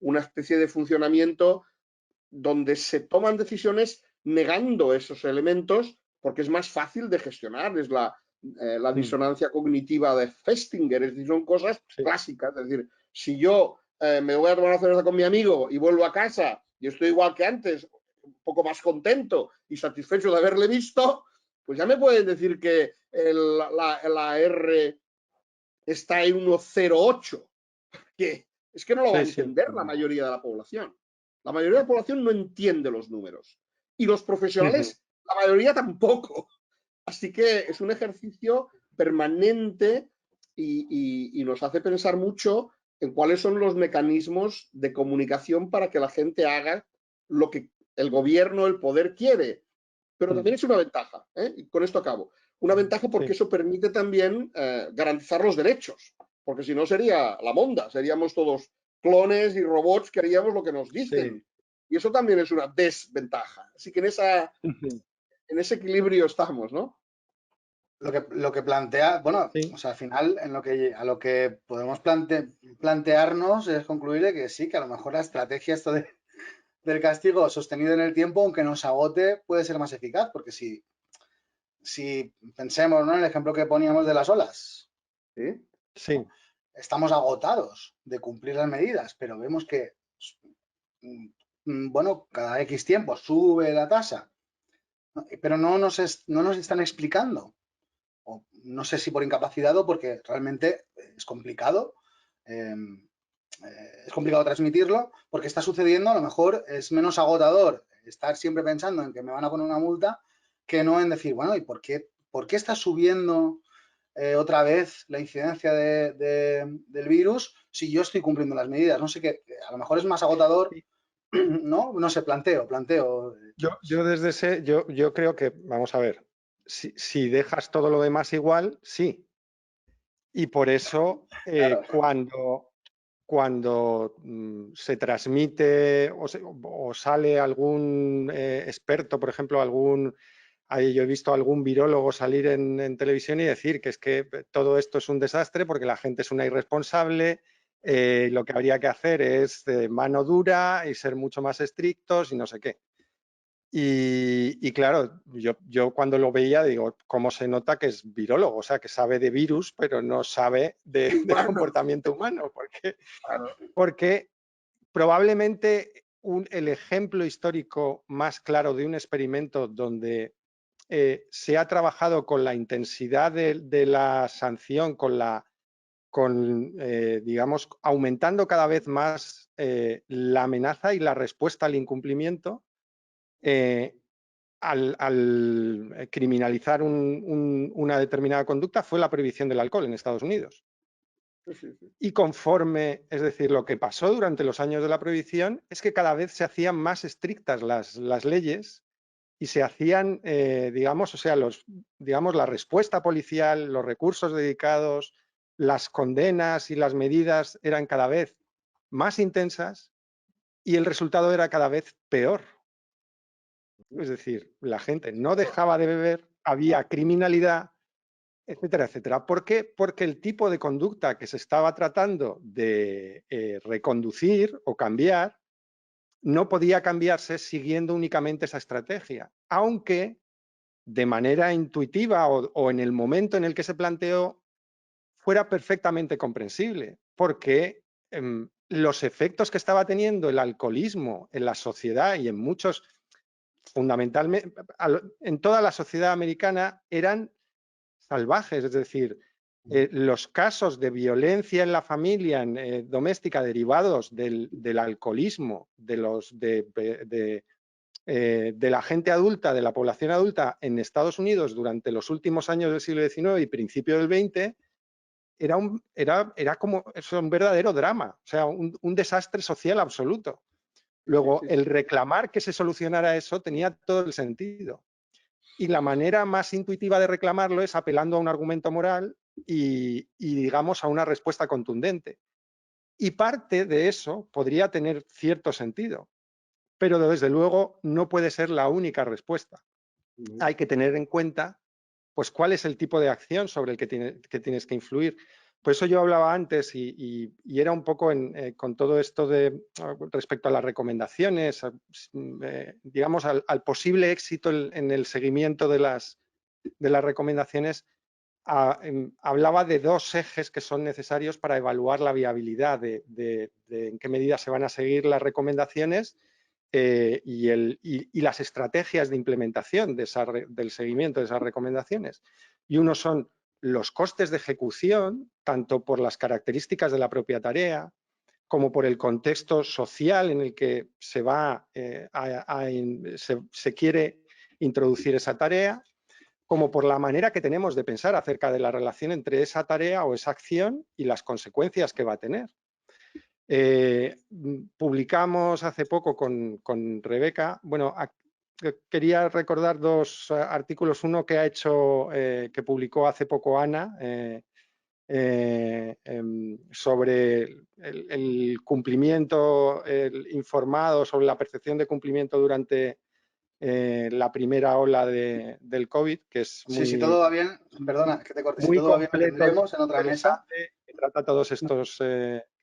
una especie de funcionamiento donde se toman decisiones negando esos elementos porque es más fácil de gestionar, es la disonancia cognitiva de Festinger, es decir, son cosas clásicas, es decir, si yo me voy a tomar una cerveza con mi amigo y vuelvo a casa y estoy igual que antes, un poco más contento y satisfecho de haberle visto, pues ya me pueden decir que la R está en 1,08, que es que no lo va a entender la mayoría de la población. La mayoría de la población no entiende los números. Y los profesionales, la mayoría tampoco. Así que es un ejercicio permanente y nos hace pensar mucho en cuáles son los mecanismos de comunicación para que la gente haga lo que el gobierno, el poder quiere. Pero también es una ventaja, y con esto acabo. Una ventaja porque eso permite también garantizar los derechos, porque si no sería la monda, seríamos todos clones y robots que haríamos lo que nos dicen. Y eso también es una desventaja. Así que en ese equilibrio estamos, ¿no? Lo que plantea, bueno, o sea, al final a lo que podemos plantearnos es concluir de que sí, que a lo mejor la estrategia esto del castigo sostenido en el tiempo, aunque nos agote, puede ser más eficaz, porque si pensemos, ¿no?, en el ejemplo que poníamos de las olas, ¿sí? Estamos agotados de cumplir las medidas, pero vemos que, bueno, cada X tiempo sube la tasa, pero no nos están explicando. O no sé si por incapacidad o porque realmente es complicado transmitirlo, porque está sucediendo. A lo mejor es menos agotador estar siempre pensando en que me van a poner una multa que no en decir, bueno, ¿y por qué está subiendo otra vez la incidencia del virus si yo estoy cumpliendo las medidas? No sé qué, a lo mejor es más agotador, ¿no? No sé, planteo. Yo creo que, vamos a ver, si dejas todo lo demás igual, sí. Y por eso claro. cuando se transmite o sale algún experto, por ejemplo, yo he visto algún virólogo salir en televisión y decir que es que todo esto es un desastre porque la gente es una irresponsable, lo que habría que hacer es mano dura y ser mucho más estrictos y no sé qué. Y claro, yo cuando lo veía digo, ¿cómo se nota que es virólogo? O sea, que sabe de virus, pero no sabe de comportamiento humano. Porque probablemente el ejemplo histórico más claro de un experimento donde se ha trabajado con la intensidad de la sanción, digamos, aumentando cada vez más la amenaza y la respuesta al incumplimiento, al criminalizar una determinada conducta fue la prohibición del alcohol en Estados Unidos. Y conforme, es decir, lo que pasó durante los años de la prohibición es que cada vez se hacían más estrictas las leyes y se hacían, digamos, o sea, la respuesta policial, los recursos dedicados, las condenas y las medidas eran cada vez más intensas y el resultado era cada vez peor. Es decir, la gente no dejaba de beber, había criminalidad, etcétera, etcétera. ¿Por qué? Porque el tipo de conducta que se estaba tratando de reconducir o cambiar no podía cambiarse siguiendo únicamente esa estrategia, aunque de manera intuitiva o en el momento en el que se planteó fuera perfectamente comprensible, porque los efectos que estaba teniendo el alcoholismo en la sociedad y en muchos, fundamentalmente, en toda la sociedad americana eran salvajes, es decir, los casos de violencia en la familia doméstica derivados del alcoholismo, de la gente adulta, de la población adulta en Estados Unidos durante los últimos años del siglo XIX y principio del XX, era como un verdadero drama, o sea, un desastre social absoluto. Luego, el reclamar que se solucionara eso tenía todo el sentido. Y la manera más intuitiva de reclamarlo es apelando a un argumento moral y digamos, a una respuesta contundente. Y parte de eso podría tener cierto sentido, pero desde luego no puede ser la única respuesta. Hay que tener en cuenta pues cuál es el tipo de acción sobre el que tienes que influir. Por eso yo hablaba antes y era un poco con todo esto respecto a las recomendaciones, digamos, al posible éxito en el seguimiento de las recomendaciones. Hablaba de dos ejes que son necesarios para evaluar la viabilidad de en qué medida se van a seguir las recomendaciones y las estrategias de implementación del seguimiento de esas recomendaciones. Y uno son los costes de ejecución, tanto por las características de la propia tarea, como por el contexto social en el que se quiere introducir esa tarea, como por la manera que tenemos de pensar acerca de la relación entre esa tarea o esa acción y las consecuencias que va a tener. Publicamos hace poco con Rebeca, bueno, quería recordar dos artículos, uno que ha hecho, que publicó hace poco Ana, sobre el cumplimiento informado, sobre la percepción de cumplimiento durante la primera ola del COVID, que es muy... Sí, si todo va bien, perdona, que te corte, si muy todo va bien, lo completo, tendremos en otra mesa.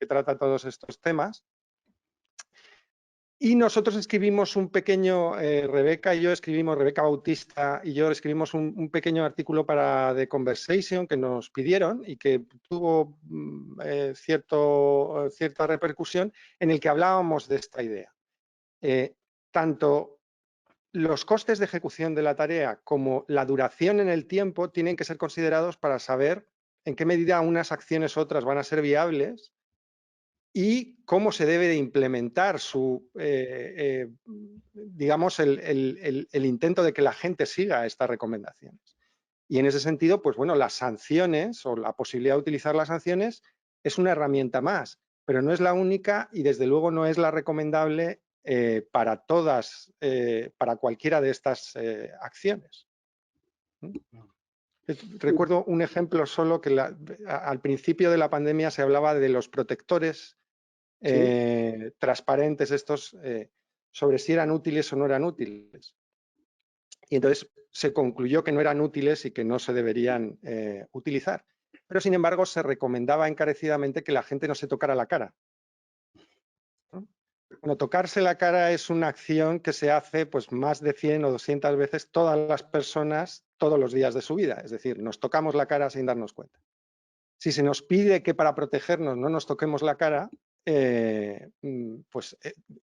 que trata todos estos temas. Y nosotros escribimos un pequeño, Rebeca Bautista y yo escribimos un pequeño artículo para The Conversation que nos pidieron y que tuvo cierta repercusión, en el que hablábamos de esta idea. Tanto los costes de ejecución de la tarea como la duración en el tiempo tienen que ser considerados para saber en qué medida unas acciones u otras van a ser viables y cómo se debe de implementar digamos, el intento de que la gente siga estas recomendaciones. Y en ese sentido, pues bueno, las sanciones o la posibilidad de utilizar las sanciones es una herramienta más, pero no es la única y desde luego no es la recomendable para cualquiera de estas acciones. Recuerdo un ejemplo solo que al principio de la pandemia se hablaba de los protectores transparentes estos sobre si eran útiles o no eran útiles. Y entonces se concluyó que no eran útiles y que no se deberían utilizar. Pero sin embargo se recomendaba encarecidamente que la gente no se tocara la cara. Bueno, tocarse la cara es una acción que se hace pues más de 100 o 200 veces todas las personas todos los días de su vida. Es decir, nos tocamos la cara sin darnos cuenta. Si se nos pide que para protegernos no nos toquemos la cara,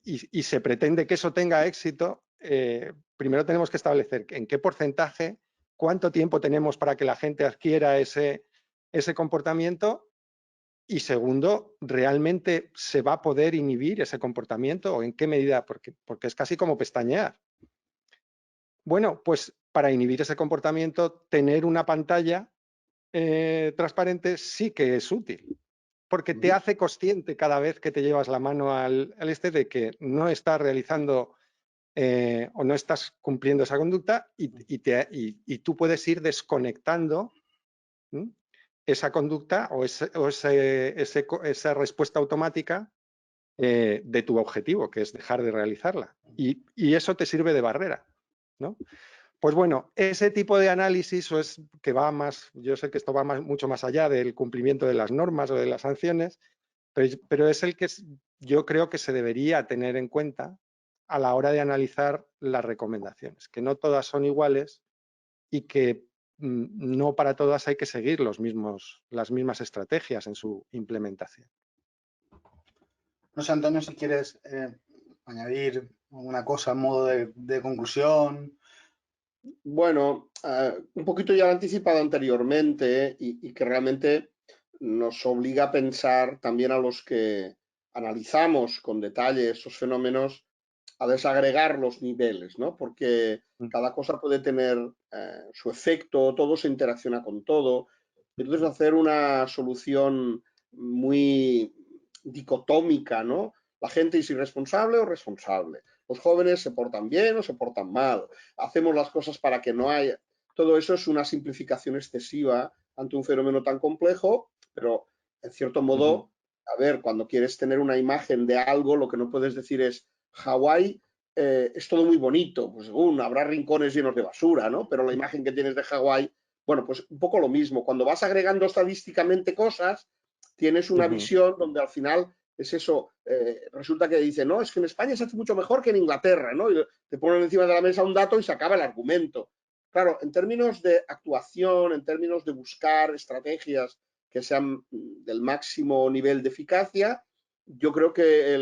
y se pretende que eso tenga éxito, primero tenemos que establecer en qué porcentaje, cuánto tiempo tenemos para que la gente adquiera ese comportamiento y segundo, ¿realmente se va a poder inhibir ese comportamiento o en qué medida? Porque es casi como pestañear. Bueno, pues para inhibir ese comportamiento, tener una pantalla transparente sí que es útil, porque te hace consciente cada vez que te llevas la mano al de que no estás realizando o no estás cumpliendo esa conducta y tú puedes ir desconectando esa conducta o esa respuesta automática de tu objetivo, que es dejar de realizarla. Y eso te sirve de barrera, ¿no? Pues bueno, ese tipo de análisis que va más, yo sé que esto va mucho más allá del cumplimiento de las normas o de las sanciones, pero es el que yo creo que se debería tener en cuenta a la hora de analizar las recomendaciones, que no todas son iguales y que no para todas hay que seguir las mismas estrategias en su implementación. No sé, Antonio, si quieres añadir alguna cosa en modo de conclusión. Bueno, un poquito ya lo he anticipado anteriormente y que realmente nos obliga a pensar también a los que analizamos con detalle esos fenómenos, a desagregar los niveles, ¿no? Porque cada cosa puede tener su efecto, todo se interacciona con todo. Entonces, hacer una solución muy dicotómica, ¿no? La gente es irresponsable o responsable. Los jóvenes se portan bien o se portan mal. Hacemos las cosas para que no haya... Todo eso es una simplificación excesiva ante un fenómeno tan complejo, pero en cierto modo, a ver, cuando quieres tener una imagen de algo, lo que no puedes decir es Hawái es todo muy bonito, pues según habrá rincones llenos de basura, ¿no? Pero la imagen que tienes de Hawái, bueno, pues un poco lo mismo. Cuando vas agregando estadísticamente cosas, tienes una visión donde al final es eso, resulta que dice, no, es que en España se hace mucho mejor que en Inglaterra, ¿no? Y te ponen encima de la mesa un dato y se acaba el argumento. Claro, en términos de actuación, en términos de buscar estrategias que sean del máximo nivel de eficacia, yo creo que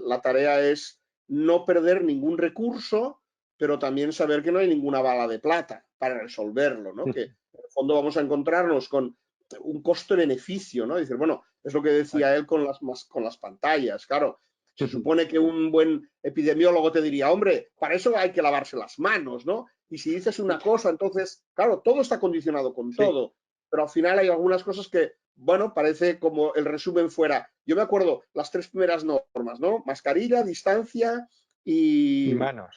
la tarea es no perder ningún recurso, pero también saber que no hay ninguna bala de plata para resolverlo, ¿no? Que en el fondo vamos a encontrarnos con un costo-beneficio, ¿no? Decir, bueno, es lo que decía él con las pantallas, claro. Se supone que un buen epidemiólogo te diría, hombre, para eso hay que lavarse las manos, ¿no? Y si dices una cosa, entonces, claro, todo está condicionado con todo, pero al final hay algunas cosas que, bueno, parece como el resumen fuera. Yo me acuerdo las 3 primeras normas, ¿no? Mascarilla, distancia Y manos.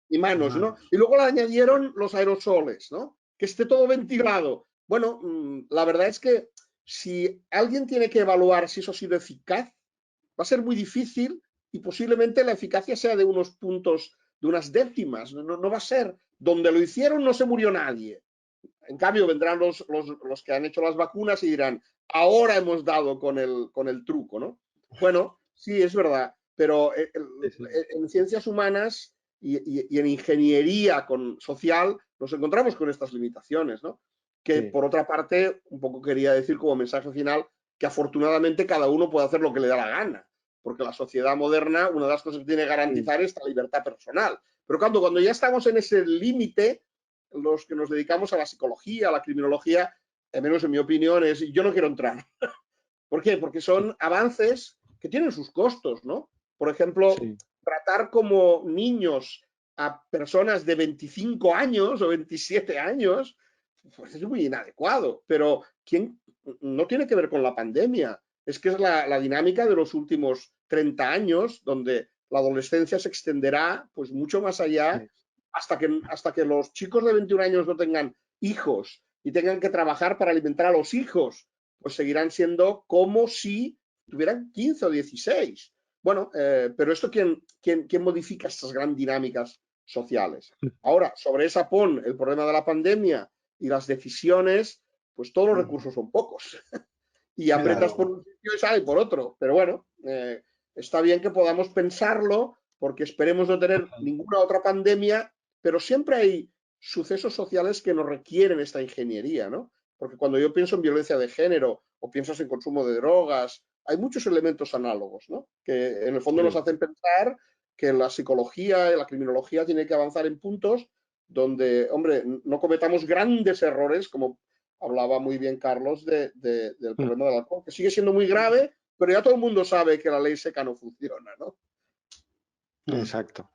Y manos, ¿no? Y luego le añadieron los aerosoles, ¿no? Que esté todo ventilado. Bueno, la verdad es que si alguien tiene que evaluar si eso ha sido eficaz, va a ser muy difícil y posiblemente la eficacia sea de unos puntos, de unas décimas. No va a ser. Donde lo hicieron no se murió nadie. En cambio, vendrán los que han hecho las vacunas y dirán, ahora hemos dado con el truco, ¿no? Bueno, sí, es verdad, pero en ciencias humanas y en ingeniería social nos encontramos con estas limitaciones, ¿no? Que por otra parte, un poco quería decir como mensaje final que afortunadamente cada uno puede hacer lo que le da la gana, porque la sociedad moderna, una de las cosas que tiene que garantizar es la libertad personal. Pero cuando ya estamos en ese límite, los que nos dedicamos a la psicología, a la criminología, al menos en mi opinión, yo no quiero entrar. ¿Por qué? Porque son avances que tienen sus costos, ¿no? Por ejemplo, tratar como niños a personas de 25 años o 27 años, pues es muy inadecuado. Pero ¿quién? No tiene que ver con la pandemia. Es que es la dinámica de los últimos 30 años, donde la adolescencia se extenderá pues mucho más allá hasta que los chicos de 21 años no tengan hijos y tengan que trabajar para alimentar a los hijos, pues seguirán siendo como si tuvieran 15 o 16. Bueno, pero esto ¿quién modifica estas grandes dinámicas sociales? Ahora, sobre esa pon el problema de la pandemia y las decisiones, pues todos los recursos son pocos. Y aprietas por un sitio y sale por otro. Pero bueno, está bien que podamos pensarlo porque esperemos no tener ninguna otra pandemia, pero siempre hay sucesos sociales que nos requieren esta ingeniería, ¿no? Porque cuando yo pienso en violencia de género o piensas en consumo de drogas, hay muchos elementos análogos, ¿no? Que en el fondo nos hacen pensar que la psicología y la criminología tiene que avanzar en puntos donde, hombre, no cometamos grandes errores, como hablaba muy bien Carlos del problema del alcohol, que sigue siendo muy grave, pero ya todo el mundo sabe que la ley seca no funciona, ¿no? Exacto.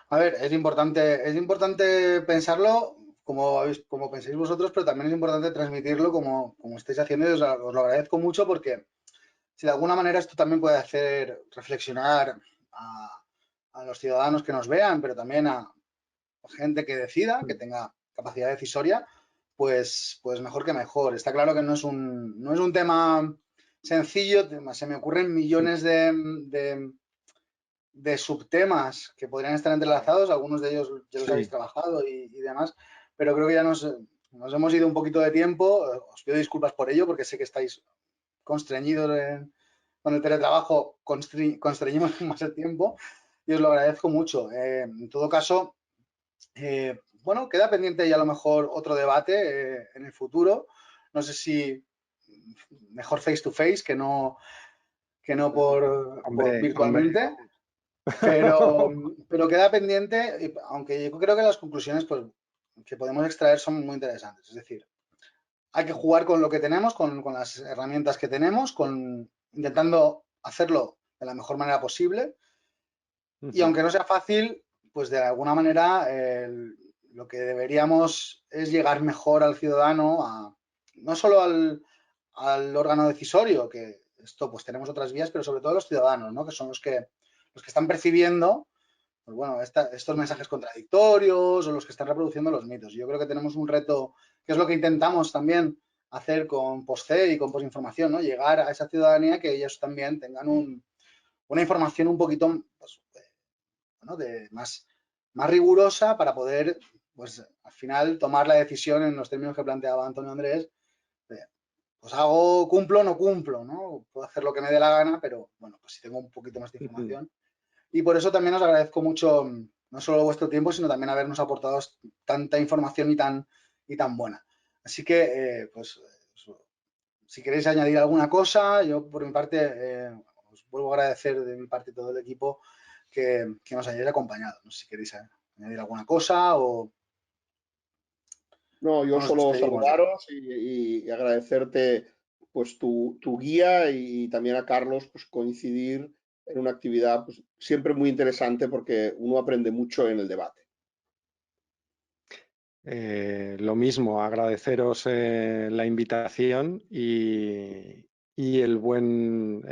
A ver, es importante pensarlo como pensáis vosotros, pero también es importante transmitirlo como estáis haciendo y os lo agradezco mucho porque si de alguna manera esto también puede hacer reflexionar a los ciudadanos que nos vean, pero también a gente que decida, que tenga capacidad decisoria, pues mejor que mejor. Está claro que no es un tema sencillo, se me ocurren millones de subtemas que podrían estar entrelazados, algunos de ellos ya los habéis trabajado y demás, pero creo que ya nos hemos ido un poquito de tiempo. Os pido disculpas por ello, porque sé que estáis constreñidos con el teletrabajo, constreñimos más el tiempo y os lo agradezco mucho. En todo caso, bueno, queda pendiente ya a lo mejor otro debate en el futuro. No sé si mejor face to face que no por virtualmente. Pero queda pendiente, aunque yo creo que las conclusiones pues, que podemos extraer son muy interesantes. Es decir, hay que jugar con lo que tenemos, con las herramientas que tenemos, intentando hacerlo de la mejor manera posible. Y aunque no sea fácil, pues de alguna manera lo que deberíamos es llegar mejor al ciudadano, no solo al órgano decisorio, que esto pues tenemos otras vías, pero sobre todo a los ciudadanos, ¿no? Que son los que están percibiendo, pues bueno, estos mensajes contradictorios o los que están reproduciendo los mitos. Yo creo que tenemos un reto, que es lo que intentamos también hacer con PostC y con Postinformación, ¿no? Llegar a esa ciudadanía, que ellos también tengan una información un poquito pues, ¿no? más rigurosa, para poder, pues al final, tomar la decisión en los términos que planteaba Antonio Andrés. Pues cumplo o no cumplo, ¿no? Puedo hacer lo que me dé la gana, pero bueno, pues si tengo un poquito más de información. Y por eso también os agradezco mucho, no solo vuestro tiempo, sino también habernos aportado tanta información y tan buena. Así que, pues, si queréis añadir alguna cosa, yo por mi parte os vuelvo a agradecer de mi parte todo el equipo que nos hayáis acompañado. No sé si queréis añadir alguna cosa o... No, yo solo saludaros y agradecerte pues tu guía, y también a Carlos pues coincidir en una actividad pues siempre muy interesante, porque uno aprende mucho en el debate. Lo mismo, agradeceros la invitación y el buen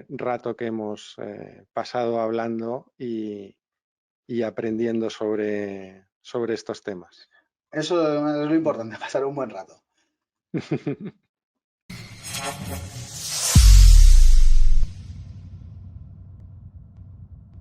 rato que hemos pasado hablando y aprendiendo sobre estos temas. Eso es lo importante, pasar un buen rato.